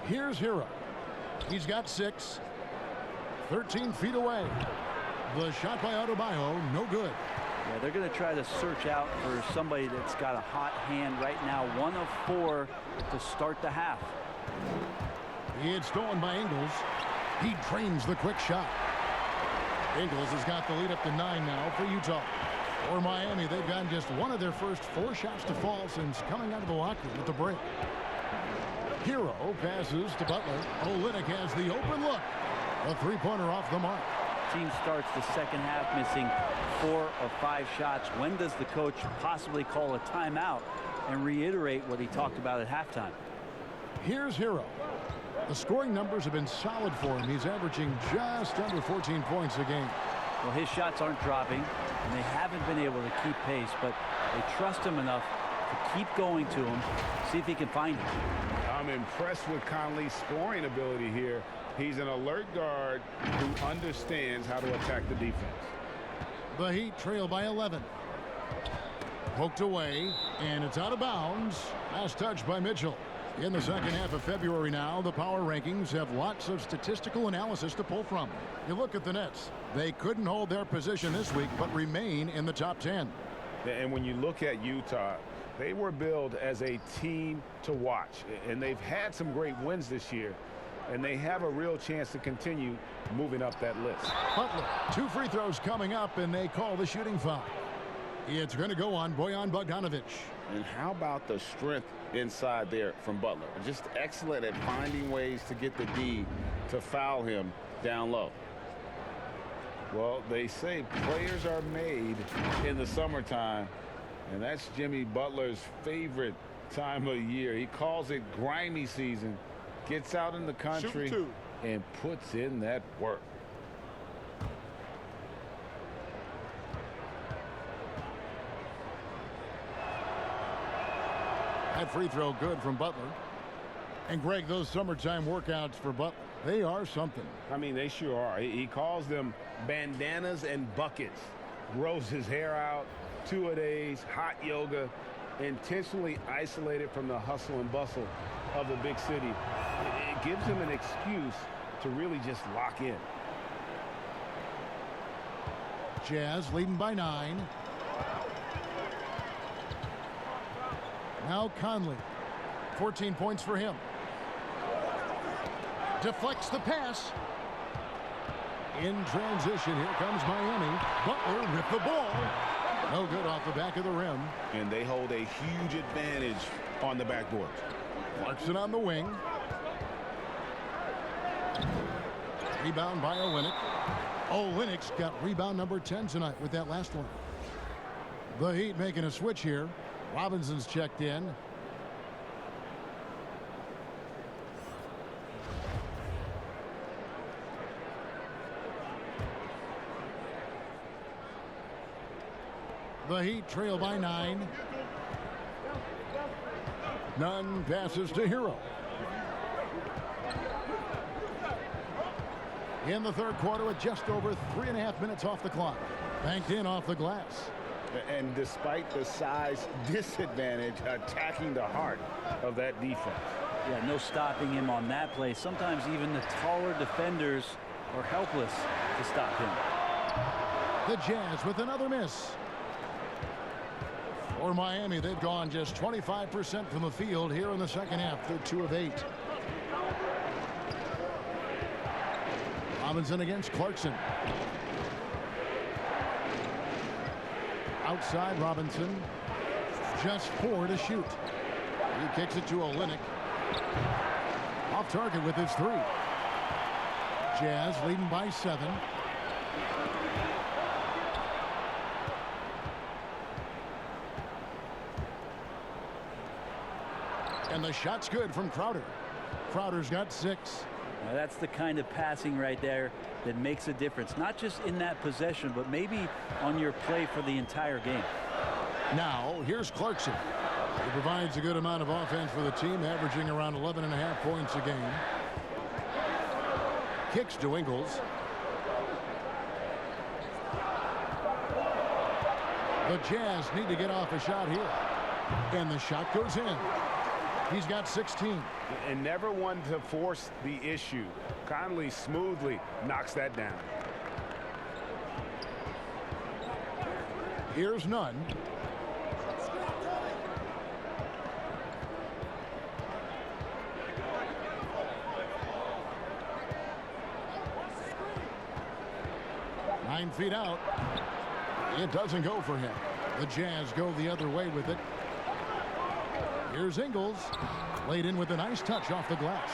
Here's Hero. He's got 6. 13 feet away. The shot by Adebayo, no good. Yeah, they're going to try to search out for somebody that's got a hot hand right now. 1 of 4 to start the half. He had stolen by Ingles. He drains the quick shot. Ingles has got the lead up to 9 now for Utah. For Miami, they've gotten just 1 of their first 4 shots to fall since coming out of the locker room at the break. Hero passes to Butler. Olynyk has the open look. A 3-pointer off the mark. Team starts the second half missing 4 of 5 shots. When does the coach possibly call a timeout and reiterate what he talked about at halftime? Here's Hero. The scoring numbers have been solid for him. He's averaging just under 14 points a game. Well, his shots aren't dropping, and they haven't been able to keep pace, but they trust him enough to keep going to him, see if he can find him. I'm impressed with Conley's scoring ability here. He's an alert guard who understands how to attack the defense. The Heat trail by 11. Poked away, and it's out of bounds. Last touch by Mitchell. In the second half of February now, the power rankings have lots of statistical analysis to pull from. You look at the Nets. They couldn't hold their position this week, but remain in the top 10. And when you look at Utah, they were billed as a team to watch. And they've had some great wins this year. And they have a real chance to continue moving up that list. Butler, 2 free throws coming up, and they call the shooting foul. It's going to go on Bojan Bogdanovich. And how about the strength inside there from Butler? Just excellent at finding ways to get the D to foul him down low. Well, they say players are made in the summertime, and that's Jimmy Butler's favorite time of year. He calls it grimy season, gets out in the country and puts in that work. That free throw good from Butler. And Greg, those summertime workouts for Butler, they are something. I mean, they sure are. He calls them bandanas and buckets. Grows his hair out, 2-a-days, hot yoga, intentionally isolated from the hustle and bustle of the big city. It gives him an excuse to really just lock in. Jazz leading by 9. Now Conley, 14 points for him. Deflects the pass. In transition, here comes Miami. Butler with the ball. No good off the back of the rim. And they hold a huge advantage on the backboard. Clarkson on the wing. Rebound by Olynyk. Olynyk's got rebound number 10 tonight with that last one. The Heat making a switch here. Robinson's checked in. The Heat trail by 9. Nunn passes to Hero. In the third quarter with just over 3.5 minutes off the clock. Banked in off the glass. And despite the size disadvantage, attacking the heart of that defense. Yeah, no stopping him on that play. Sometimes even the taller defenders are helpless to stop him. The Jazz with another miss. For Miami, they've gone just 25% from the field here in the second half. They're 2 of 8. Robinson against Clarkson. Outside Robinson. Just 4 to shoot. He kicks it to Olynyk. Off target with his 3. Jazz leading by 7. And the shot's good from Crowder. Crowder's got 6. Now that's the kind of passing right there that makes a difference. Not just in that possession, but maybe on your play for the entire game. Now, here's Clarkson. He provides a good amount of offense for the team, averaging around 11.5 points a game. Kicks to Ingles. The Jazz need to get off a shot here. And the shot goes in. He's got 16. And never one to force the issue. Conley smoothly knocks that down. Here's Nunn. Nine feet out. It doesn't go for him. The Jazz go the other way with it. Here's Ingles. Laid in with a nice touch off the glass.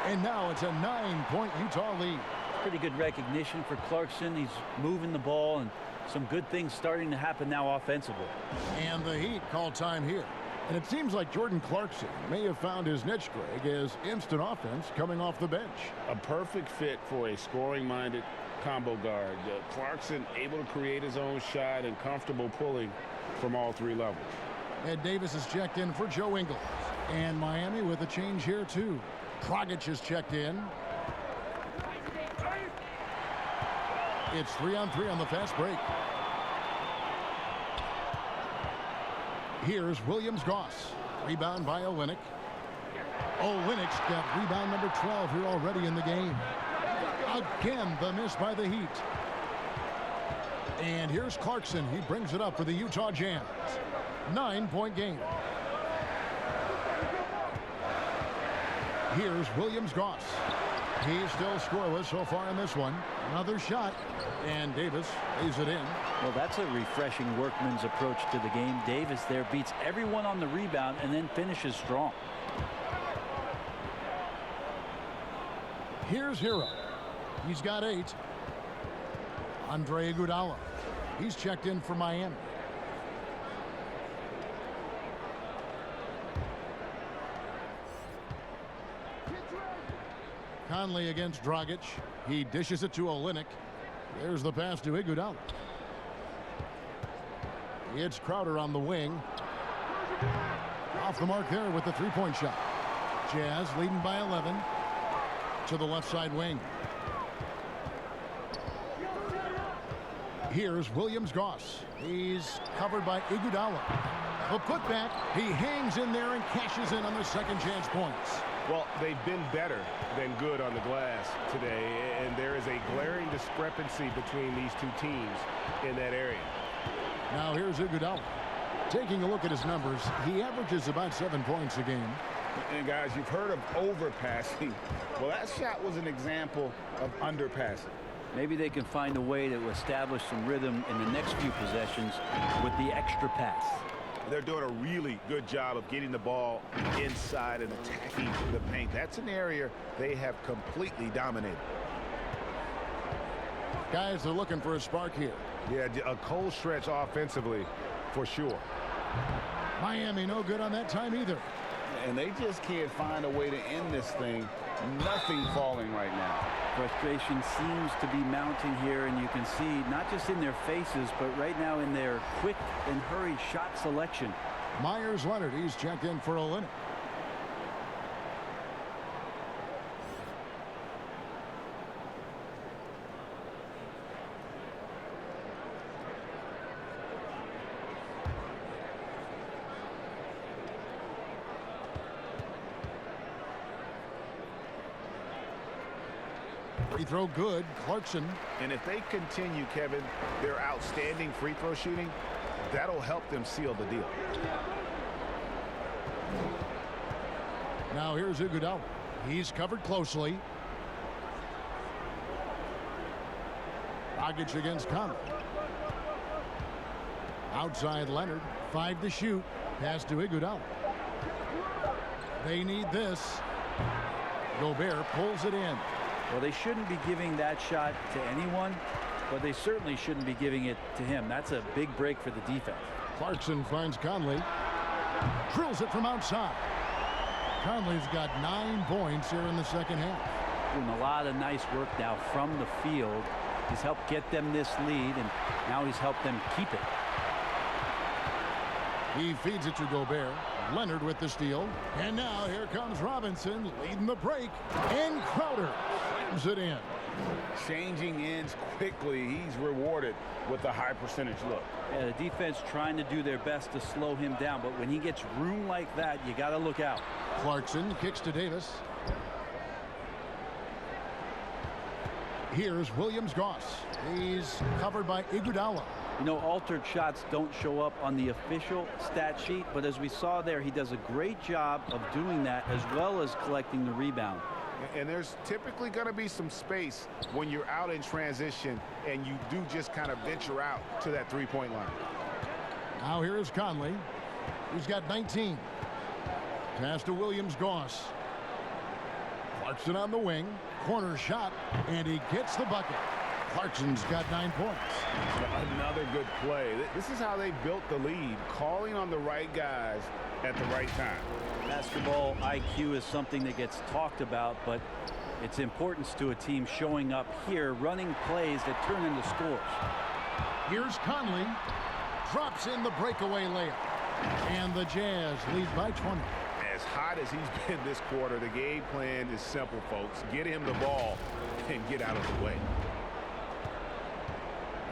And now it's a 9-point Utah lead. Pretty good recognition for Clarkson. He's moving the ball and some good things starting to happen now offensively. And the Heat call time here. And it seems like Jordan Clarkson may have found his niche, Greg, as instant offense coming off the bench. A perfect fit for a scoring-minded combo guard. Clarkson able to create his own shot and comfortable pulling from all 3 levels. Ed Davis is checked in for Joe Ingles. And Miami with a change here, too. Dragic is checked in. It's 3-on-3 on the fast break. Here's Williams-Goss. Rebound by Olynyk. Olynyk's got rebound number 12 here already in the game. Again, the miss by the Heat. And here's Clarkson. He brings it up for the Utah Jazz. 9-point game. Here's Williams-Goss. He's still scoreless so far in this one. Another shot, and Davis lays it in. Well, that's a refreshing workman's approach to the game. Davis there beats everyone on the rebound and then finishes strong. Here's Hero. He's got 8. Andre Iguodala. He's checked in for Miami. Conley against Dragic. He dishes it to Olynyk. There's the pass to Iguodala. It's Crowder on the wing. Off the mark there with the 3-point shot. Jazz leading by 11 to the left side wing. Here's Williams-Goss. He's covered by Iguodala. The putback. He hangs in there and cashes in on the second chance points. Well, they've been better than good on the glass today, and there is a glaring discrepancy between these 2 teams in that area. Now here's Iguodala. Taking a look at his numbers, he averages about 7 points a game. And guys, you've heard of overpassing. Well, that shot was an example of underpassing. Maybe they can find a way to establish some rhythm in the next few possessions with the extra pass. They're doing a really good job of getting the ball inside and attacking the paint. That's an area they have completely dominated. Guys are looking for a spark here. Yeah, a cold stretch offensively for sure. Miami no good on that time either. And they just can't find a way to end this thing. Nothing falling right now. Frustration seems to be mounting here, and you can see not just in their faces, but right now in their quick and hurried shot selection. Myers Leonard, he's checked in for Olynyk. Free throw good. Clarkson. And if they continue, Kevin, their outstanding free throw shooting, that'll help them seal the deal. Now here's Iguodala. He's covered closely. Dragic against Conley. Outside Leonard. 5 to shoot. Pass to Iguodala. They need this. Gobert pulls it in. Well, they shouldn't be giving that shot to anyone, but they certainly shouldn't be giving it to him. That's a big break for the defense. Clarkson finds Conley. Drills it from outside. Conley's got 9 points here in the second half. Doing a lot of nice work now from the field. He's helped get them this lead, and now he's helped them keep it. He feeds it to Gobert. Leonard with the steal. And now here comes Robinson leading the break. And Crowder slams it in. Changing ends quickly. He's rewarded with a high percentage look. Yeah, the defense trying to do their best to slow him down, but when he gets room like that, you got to look out. Clarkson kicks to Davis. Here's Williams-Goss. He's covered by Iguodala. You know, altered shots don't show up on the official stat sheet, but as we saw there, he does a great job of doing that as well as collecting the rebound. And there's typically going to be some space when you're out in transition and you do just kind of venture out to that three-point line. Now here is Conley. He's got 19. Pass to Williams-Goss. Clarkson on the wing. Corner shot, and he gets the bucket. Clarkson's got 9 points. Another good play. This is how they built the lead, calling on the right guys at the right time. Basketball IQ is something that gets talked about, but its importance to a team showing up here, running plays that turn into scores. Here's Conley. Drops in the breakaway layup. And the Jazz lead by 20. As hot as he's been this quarter, the game plan is simple, folks. Get him the ball and get out of the way.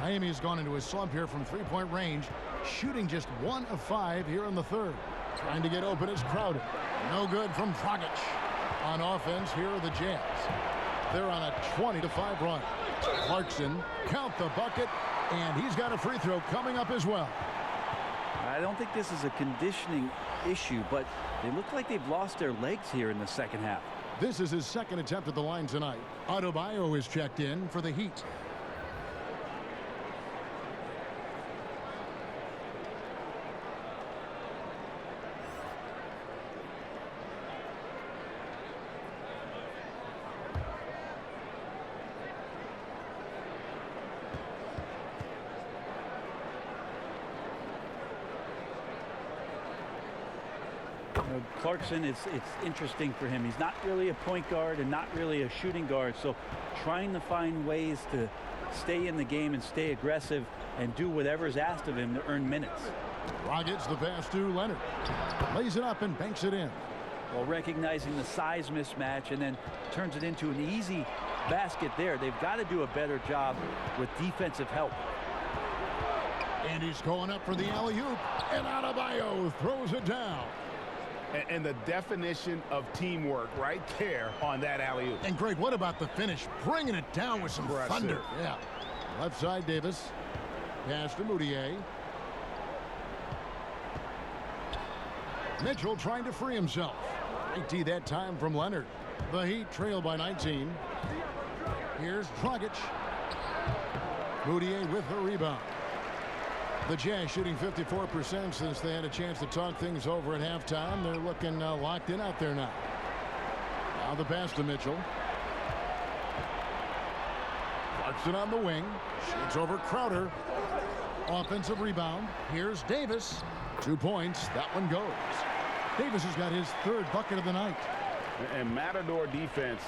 Miami's gone into a slump here from three-point range, shooting just 1 of 5 here in the third. Trying to get open is Crowder. No good from Dragic. On offense, here are the Jazz. They're on a 20-5 run. Clarkson, count the bucket, and he's got a free throw coming up as well. I don't think this is a conditioning issue, but they look like they've lost their legs here in the second half. This is his second attempt at the line tonight. Adebayo is checked in for the Heat. Clarkson, it's interesting for him. He's not really a point guard and not really a shooting guard, so trying to find ways to stay in the game and stay aggressive and do whatever's asked of him to earn minutes. Dragic the pass to Leonard. Lays it up and banks it in. Well, recognizing the size mismatch and then turns it into an easy basket there. They've got to do a better job with defensive help. And he's going up for the alley-oop. And Adebayo throws it down. And the definition of teamwork right there on that alley-oop. And Greg, what about the finish? Bringing it down with some thunder. Yeah. Left side, Davis. Pass to Moutier. Mitchell trying to free himself. Great D that time from Leonard. The Heat trail by 19. Here's Dragic. Moutier with the rebound. The Jazz shooting 54% since they had a chance to talk things over at halftime. They're looking locked in out there now. Now the pass to Mitchell. Clarkson on the wing. Shoots over Crowder. Offensive rebound. Here's Davis. 2 points. That one goes. Davis has got his 3rd bucket of the night. And Matador defense,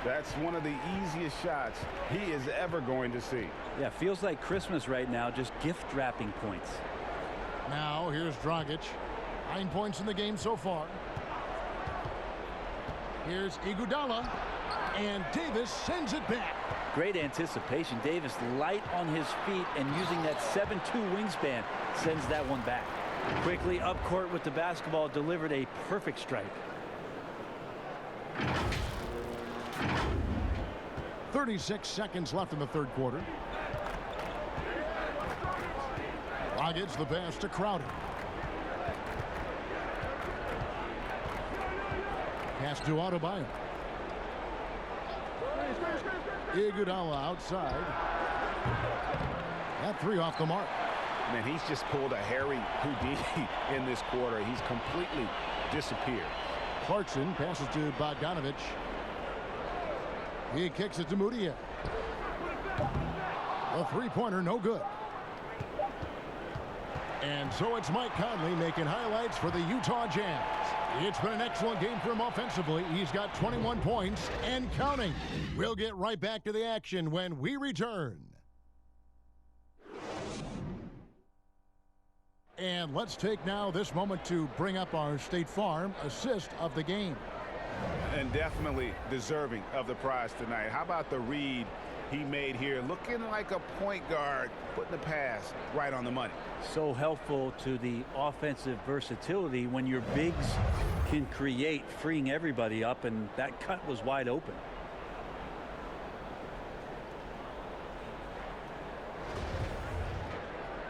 that's one of the easiest shots he is ever going to see. Yeah, feels like Christmas right now, just gift wrapping points. Now here's Dragic. 9 points in the game so far. Here's Iguodala. And Davis sends it back. Great anticipation. Davis light on his feet and using that 7'2" wingspan sends that one back. Quickly up court with the basketball, delivered a perfect strike. 36 seconds left in the 3rd quarter. Dragic the pass to Crowder. Pass to Adebayo. Iguodala outside. That 3 off the mark. Man, he's just pulled a Harry Houdini in this quarter. He's completely disappeared. Clarkson passes to Bogdanovich. He kicks it to Moutier. A 3-pointer, no good. And so it's Mike Conley making highlights for the Utah Jazz. It's been an excellent game for him offensively. He's got 21 points and counting. We'll get right back to the action when we return. And let's take now this moment to bring up our State Farm assist of the game. And definitely deserving of the prize tonight. How about the read he made here? Looking like a point guard, putting the pass right on the money. So helpful to the offensive versatility when your bigs can create, freeing everybody up, and that cut was wide open.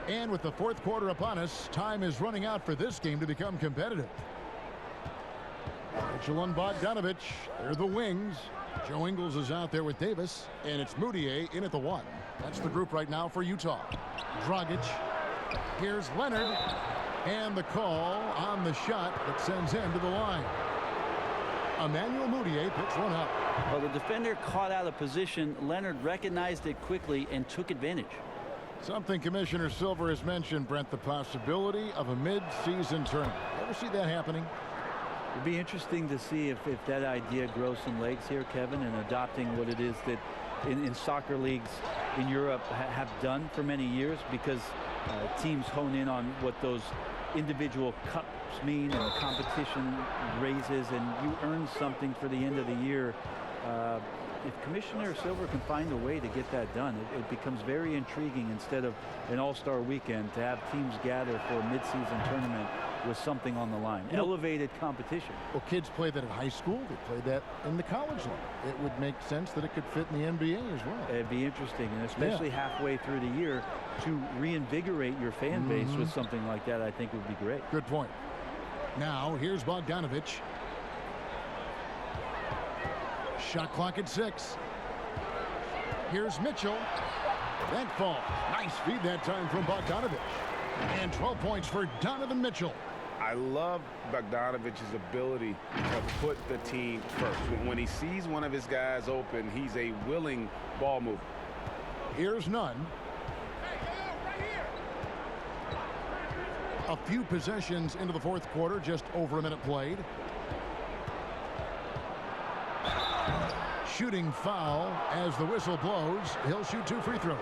And with the 4th quarter upon us, time is running out for this game to become competitive. Mitchell and Bogdanovich, they're the wings. Joe Ingles is out there with Davis, and it's Moutier in at the 1. That's the group right now for Utah. Dragic. Here's Leonard. And the call on the shot that sends him to the line. Emmanuel Moutier picks one up. Well, the defender caught out of position. Leonard recognized it quickly and took advantage. Something Commissioner Silver has mentioned, Brent, the possibility of a mid-season tournament. Ever see that happening? It'd be interesting to see if that idea grows some legs here, Kevin, and adopting what it is that in soccer leagues in Europe have done for many years, because teams hone in on what those individual cups mean and the competition raises, and you earn something for the end of the year. If Commissioner Silver can find a way to get that done, it becomes very intriguing instead of an all-star weekend to have teams gather for a mid-season tournament with something on the line. Elevated competition. Well, kids play that in high school. They play that in the college level. It would make sense that it could fit in the NBA as well. It'd be interesting, and especially halfway through the year, to reinvigorate your fan base with something like that, I think would be great. Good point. Now, here's Bogdanovich. Shot clock at 6. Here's Mitchell. That falls. Nice feed that time from Bogdanovich. And 12 points for Donovan Mitchell. I love Bogdanovich's ability to put the team first. When he sees one of his guys open, he's a willing ball mover. Here's Nunn. A few possessions into the 4th quarter, just over a minute played. Shooting foul as the whistle blows. He'll shoot 2 free throws.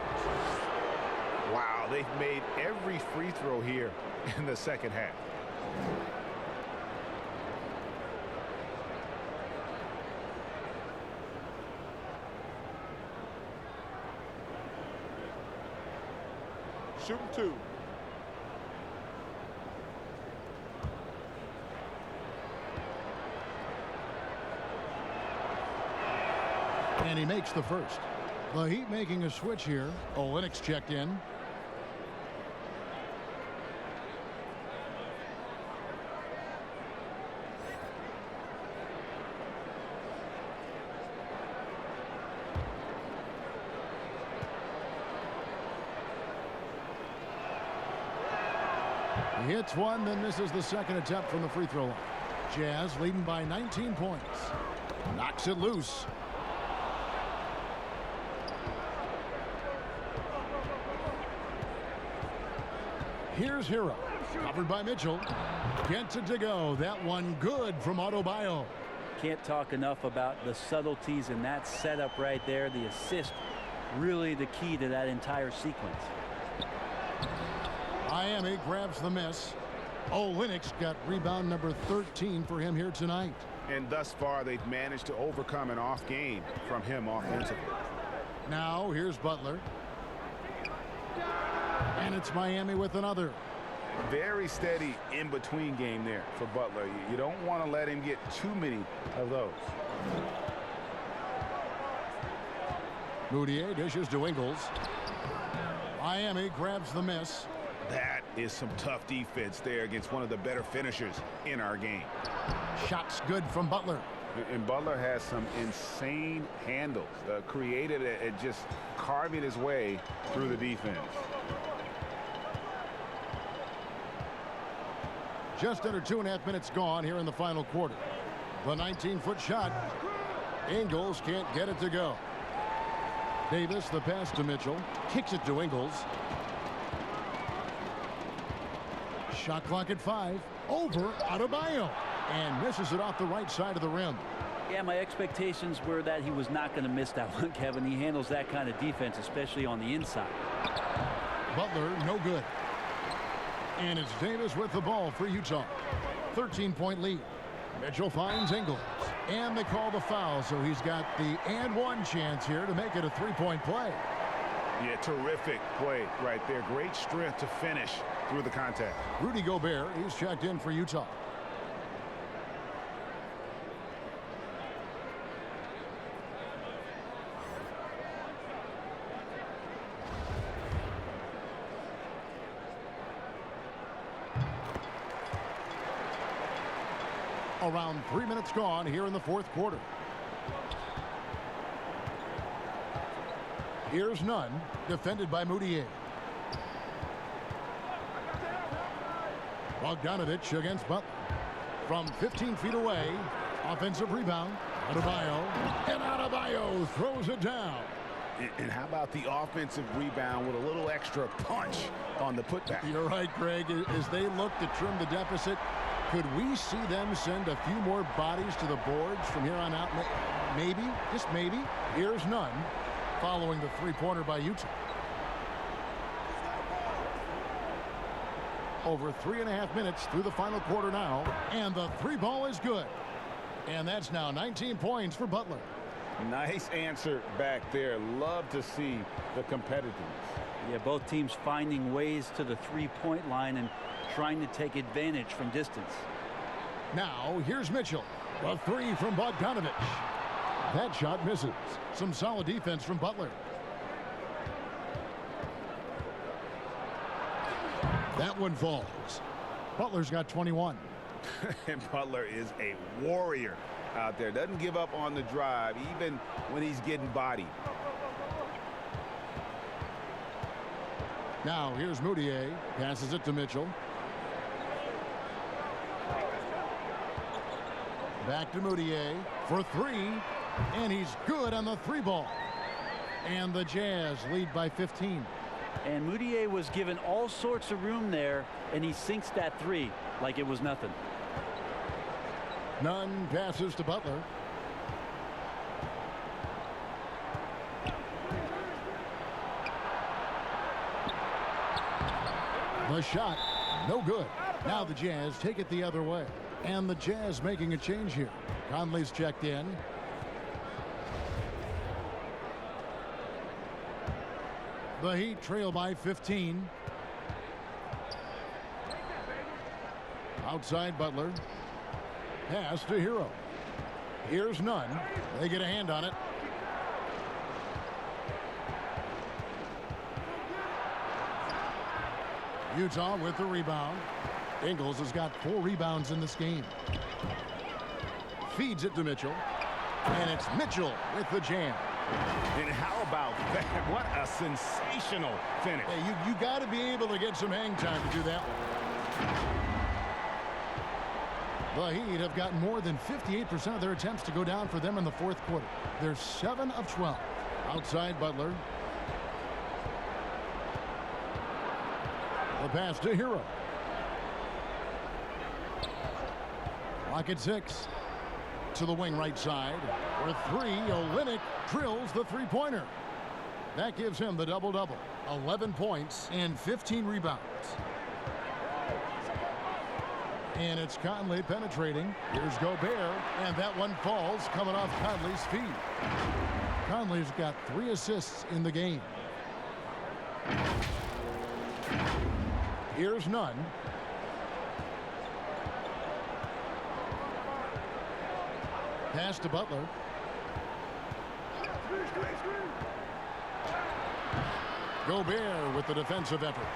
Wow, they've made every free throw here in the second half. Shooting 2. And he makes the first. The Heat making a switch here. Olynyk's checked in. He hits one, then misses the second attempt from the free throw line. Jazz leading by 19 points. Knocks it loose. Here's Hero. Covered by Mitchell. Gets it to go. That one good from Adebayo. Can't talk enough about the subtleties in that setup right there. The assist, really the key to that entire sequence. Miami grabs the miss. Olynyk's got rebound number 13 for him here tonight. And thus far, they've managed to overcome an off game from him offensively. Now, here's Butler. And it's Miami with another. Very steady in-between game there for Butler. You don't want to let him get too many of those. Moutier dishes to Ingles. Miami grabs the miss. That is some tough defense there against one of the better finishers in our game. Shots good from Butler. And Butler has some insane handles, created at just carving his way through the defense. Just under 2.5 minutes gone here in the final quarter. The 19-foot shot. Ingles can't get it to go. Davis, the pass to Mitchell. Kicks it to Ingles. Shot clock at 5. Over Adebayo. And misses it off the right side of the rim. Yeah, my expectations were that he was not going to miss that one, Kevin. He handles that kind of defense, especially on the inside. Butler, no good. And it's Davis with the ball for Utah. 13-point lead. Mitchell finds Ingles. And they call the foul, so he's got the and one chance here to make it a three-point play. Yeah, terrific play right there. Great strength to finish through the contact. Rudy Gobert, he's checked in for Utah. Around 3 minutes gone here in the fourth quarter. Here's Nunn, defended by Moutier. Bogdanovich against Butler. From 15 feet away, offensive rebound. Adebayo, and Adebayo throws it down. And how about the offensive rebound with a little extra punch on the putback? You're right, Greg. As they look to trim the deficit, could we see them send a few more bodies to the boards from here on out? Maybe, just maybe. Here's Nunn, following the three-pointer by Utah. Over 3.5 minutes through the final quarter now, and the three ball is good. And that's now 19 points for Butler. Nice answer back there. Love to see the competitiveness. Yeah, both teams finding ways to the three-point line and trying to take advantage from distance. Now, here's Mitchell. A three from Bogdanovich. That shot misses. Some solid defense from Butler. That one falls. Butler's got 21. And Butler is a warrior out there. Doesn't give up on the drive, even when he's getting bodied. Now, here's Moutier. Passes it to Mitchell. Back to Moutier for three. And he's good on the three ball. And the Jazz lead by 15. And Moutier was given all sorts of room there, and he sinks that three like it was nothing. Nunn passes to Butler. The shot, no good. Now the Jazz take it the other way. And the Jazz making a change here. Conley's checked in. The Heat trail by 15. Outside Butler. Pass to Hero. Here's Nunn. They get a hand on it. Utah with the rebound. Ingles has got 4 rebounds in this game. Feeds it to Mitchell. And it's Mitchell with the jam. And how about that? What a sensational finish. Hey, you got to be able to get some hang time to do that one. The Heat have gotten more than 58% of their attempts to go down for them in the fourth quarter. They're 7 of 12. Outside Butler. The pass to Hero. Clock at 6. To the wing right side. For 3, Olynyk drills the three-pointer. That gives him the double-double. 11 points and 15 rebounds. And it's Conley penetrating. Here's Gobert, and that one falls coming off Conley's feet. Conley's got 3 assists in the game. Here's Nunn. Pass to Butler. Gobert with the defensive effort.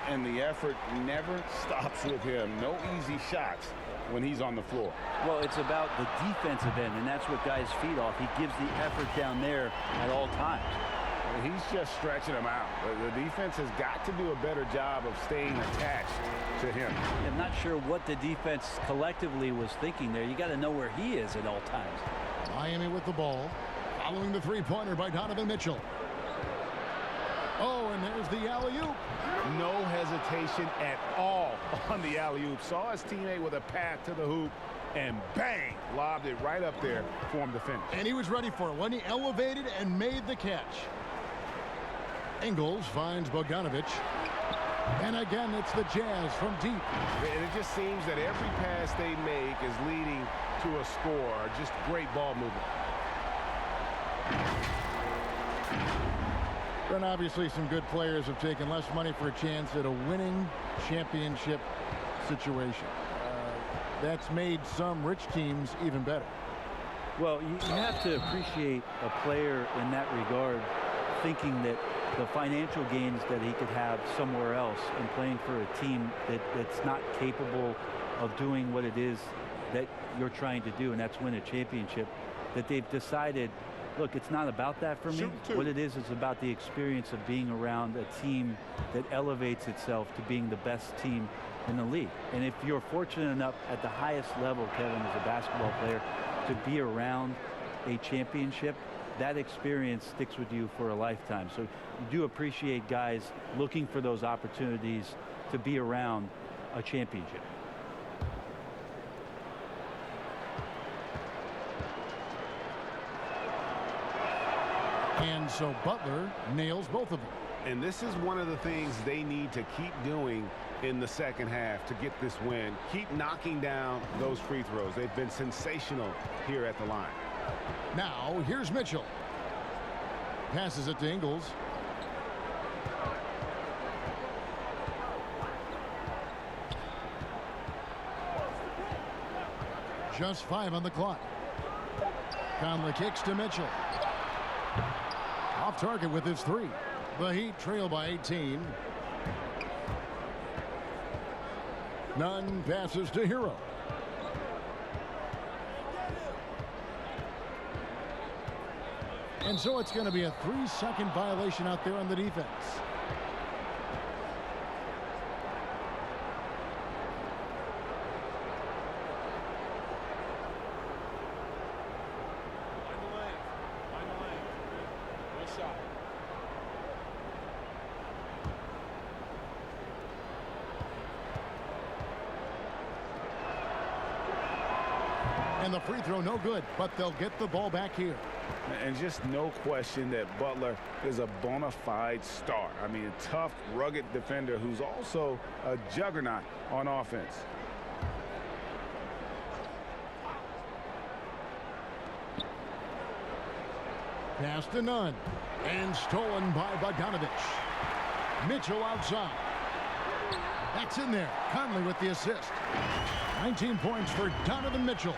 And the effort never stops with him. No easy shots when he's on the floor. Well, it's about the defensive end, and that's what guys feed off. He gives the effort down there at all times. He's just stretching them out. The defense has got to do a better job of staying attached to him. I'm not sure what the defense collectively was thinking there. You got to know where he is at all times. Miami with the ball. Following the three-pointer by Donovan Mitchell. Oh, and there's the alley-oop. No hesitation at all on the alley-oop. Saw his teammate with a path to the hoop, and bang, lobbed it right up there for him to finish. And he was ready for it when he elevated and made the catch. Ingles finds Bogdanovich. And again, it's the Jazz from deep. And it just seems that every pass they make is leading to a score. Just great ball movement. And obviously some good players have taken less money for a chance at a winning championship situation. That's made some rich teams even better. Well, you have to appreciate a player in that regard, thinking that the financial gains that he could have somewhere else and playing for a team that's not capable of doing what it is that you're trying to do, and that's win a championship, that they've decided, look, it's not about that for me. What it is about the experience of being around a team that elevates itself to being the best team in the league. And if you're fortunate enough at the highest level, Kevin, as a basketball player, to be around a championship, that experience sticks with you for a lifetime. So you do appreciate guys looking for those opportunities to be around a championship. And so Butler nails both of them. And this is one of the things they need to keep doing in the second half to get this win. Keep knocking down those free throws. They've been sensational here at the line. Now, here's Mitchell. Passes it to Ingles. Just 5 on the clock. Conley kicks to Mitchell. Off target with his 3. The Heat trail by 18. Nunn passes to Hero. And so it's going to be a 3-second violation out there on the defense. And the free throw no good, but they'll get the ball back here. And just no question that Butler is a bona fide star. I mean, a tough, rugged defender who's also a juggernaut on offense. Pass to Nunn. And stolen by Bogdanovich. Mitchell outside. That's in there. Conley with the assist. 19 points for Donovan Mitchell.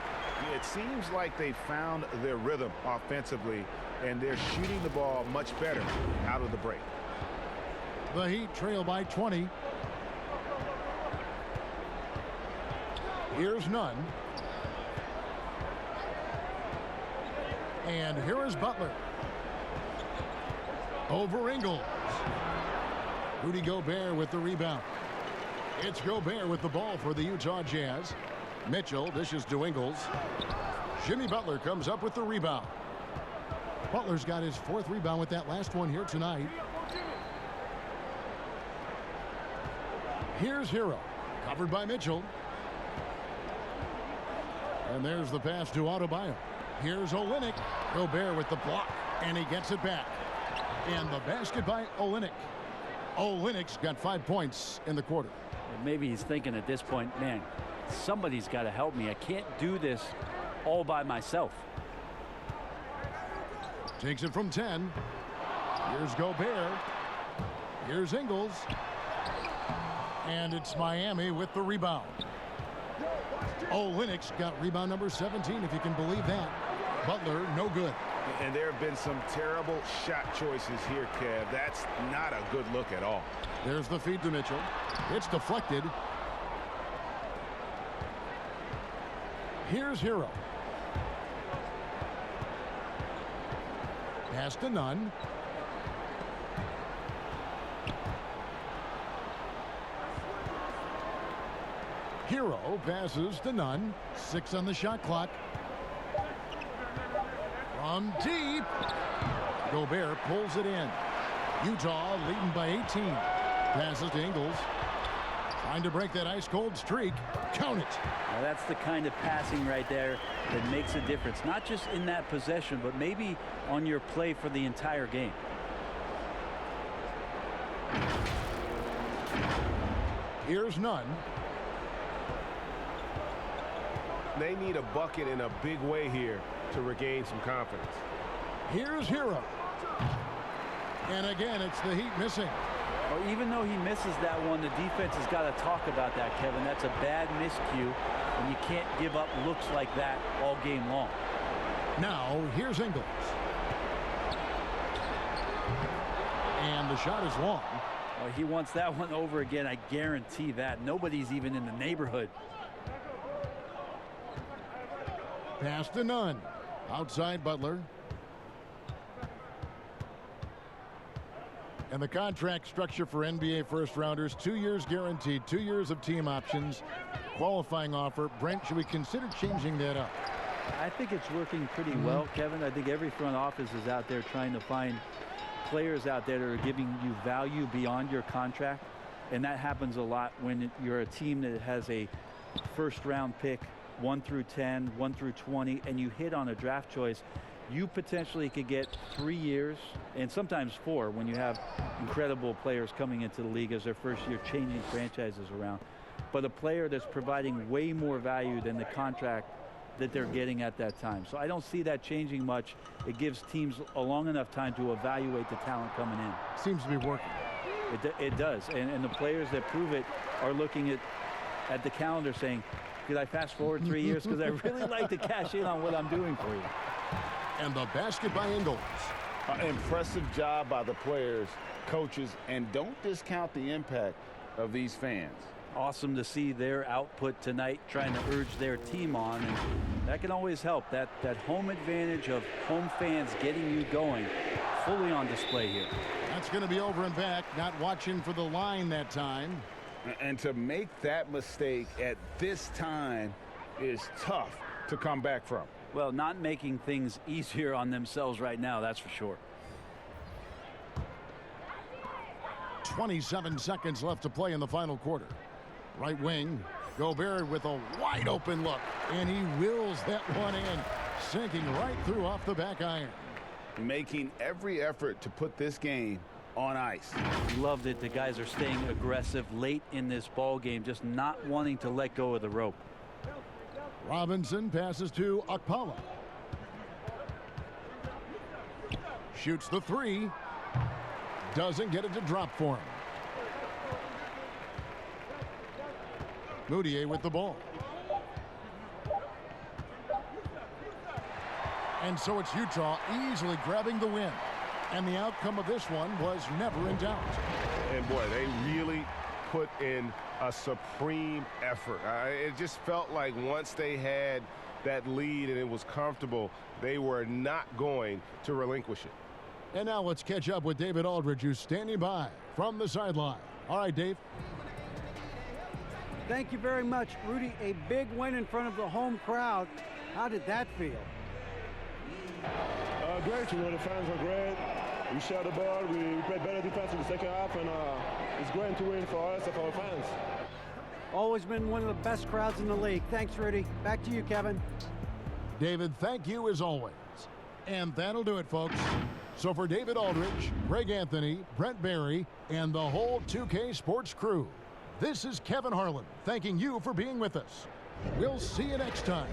It seems like they found their rhythm offensively, and they're shooting the ball much better out of the break. The Heat trail by 20. Here's Nunn. And here is Butler. Over Ingles. Rudy Gobert with the rebound. It's Gobert with the ball for the Utah Jazz. Mitchell dishes to Ingles. Jimmy Butler comes up with the rebound. Butler's got his 4th rebound with that last one here tonight. Here's Hero, covered by Mitchell. And there's the pass to Adebayo. Here's Olynyk. Gobert with the block, and he gets it back. And the basket by Olynyk. Olynyk's got 5 points in the quarter. And maybe he's thinking at this point, man, somebody's got to help me. I can't do this all by myself. Takes it from 10. Here's Gobert. Here's Ingles. And it's Miami with the rebound. Olynyk's got rebound number 17, if you can believe that. Butler, no good. And there have been some terrible shot choices here, Kev. That's not a good look at all. There's the feed to Mitchell. It's deflected. Here's Hero. Pass to Nunn. Hero passes to Nunn. 6 on the shot clock. From deep. Gobert pulls it in. Utah leading by 18. Passes to Ingles. Trying to break that ice-cold streak. Count it. Now that's the kind of passing right there that makes a difference. Not just in that possession, but maybe on your play for the entire game. Here's Nunn. They need a bucket in a big way here to regain some confidence. Here's Hero. And again, it's the Heat missing. Well, even though he misses that one, the defense has got to talk about that, Kevin. That's a bad miscue, and you can't give up looks like that all game long. Now, here's Ingles. And the shot is long. Well, he wants that one over again, I guarantee that. Nobody's even in the neighborhood. Pass to Nunn. Outside Butler. And the contract structure for NBA first-rounders, 2 years guaranteed, 2 years of team options, qualifying offer. Brent, should we consider changing that up? I think it's working pretty well, Kevin. I think every front office is out there trying to find players out there that are giving you value beyond your contract. And that happens a lot when you're a team that has a first-round pick, 1 through 10, 1 through 20, and you hit on a draft choice. You potentially could get 3 years and sometimes 4 when you have incredible players coming into the league as their first year, changing franchises around. But a player that's providing way more value than the contract that they're getting at that time. So I don't see that changing much. It gives teams a long enough time to evaluate the talent coming in. Seems to be working. It does. And the players that prove it are looking at the calendar saying, could I fast forward 3 years? Because I really like to cash in on what I'm doing for you. And the basket by Ingles. Impressive job by the players, coaches, and don't discount the impact of these fans. Awesome to see their output tonight, trying to urge their team on, and that can always help. That home advantage of home fans getting you going, fully on display here. That's going to be over and back, not watching for the line that time. And to make that mistake at this time is tough to come back from. Well, not making things easier on themselves right now, that's for sure. 27 seconds left to play in the final quarter. Right wing, Gobert with a wide open look, and he wills that one in, sinking right through off the back iron. Making every effort to put this game on ice. Loved it. The guys are staying aggressive late in this ball game, just not wanting to let go of the rope. Robinson passes to Okpala. Shoots the 3. Doesn't get it to drop for him. Moutier with the ball. And so it's Utah easily grabbing the win. And the outcome of this one was never in doubt. And boy, they really put in a supreme effort. It just felt like once they had that lead and it was comfortable, they were not going to relinquish it. And now let's catch up with David Aldridge, who's standing by from the sideline. All right, Dave. Thank you very much, Rudy. A big win in front of the home crowd. How did that feel? Great. The fans are great. We share the ball. We played better defense in the second half, and it's great to win for us and for our fans. Always been one of the best crowds in the league. Thanks, Rudy. Back to you, Kevin. David, thank you as always. And that'll do it, folks. So for David Aldridge, Greg Anthony, Brent Barry, and the whole 2K Sports crew, this is Kevin Harlan thanking you for being with us. We'll see you next time.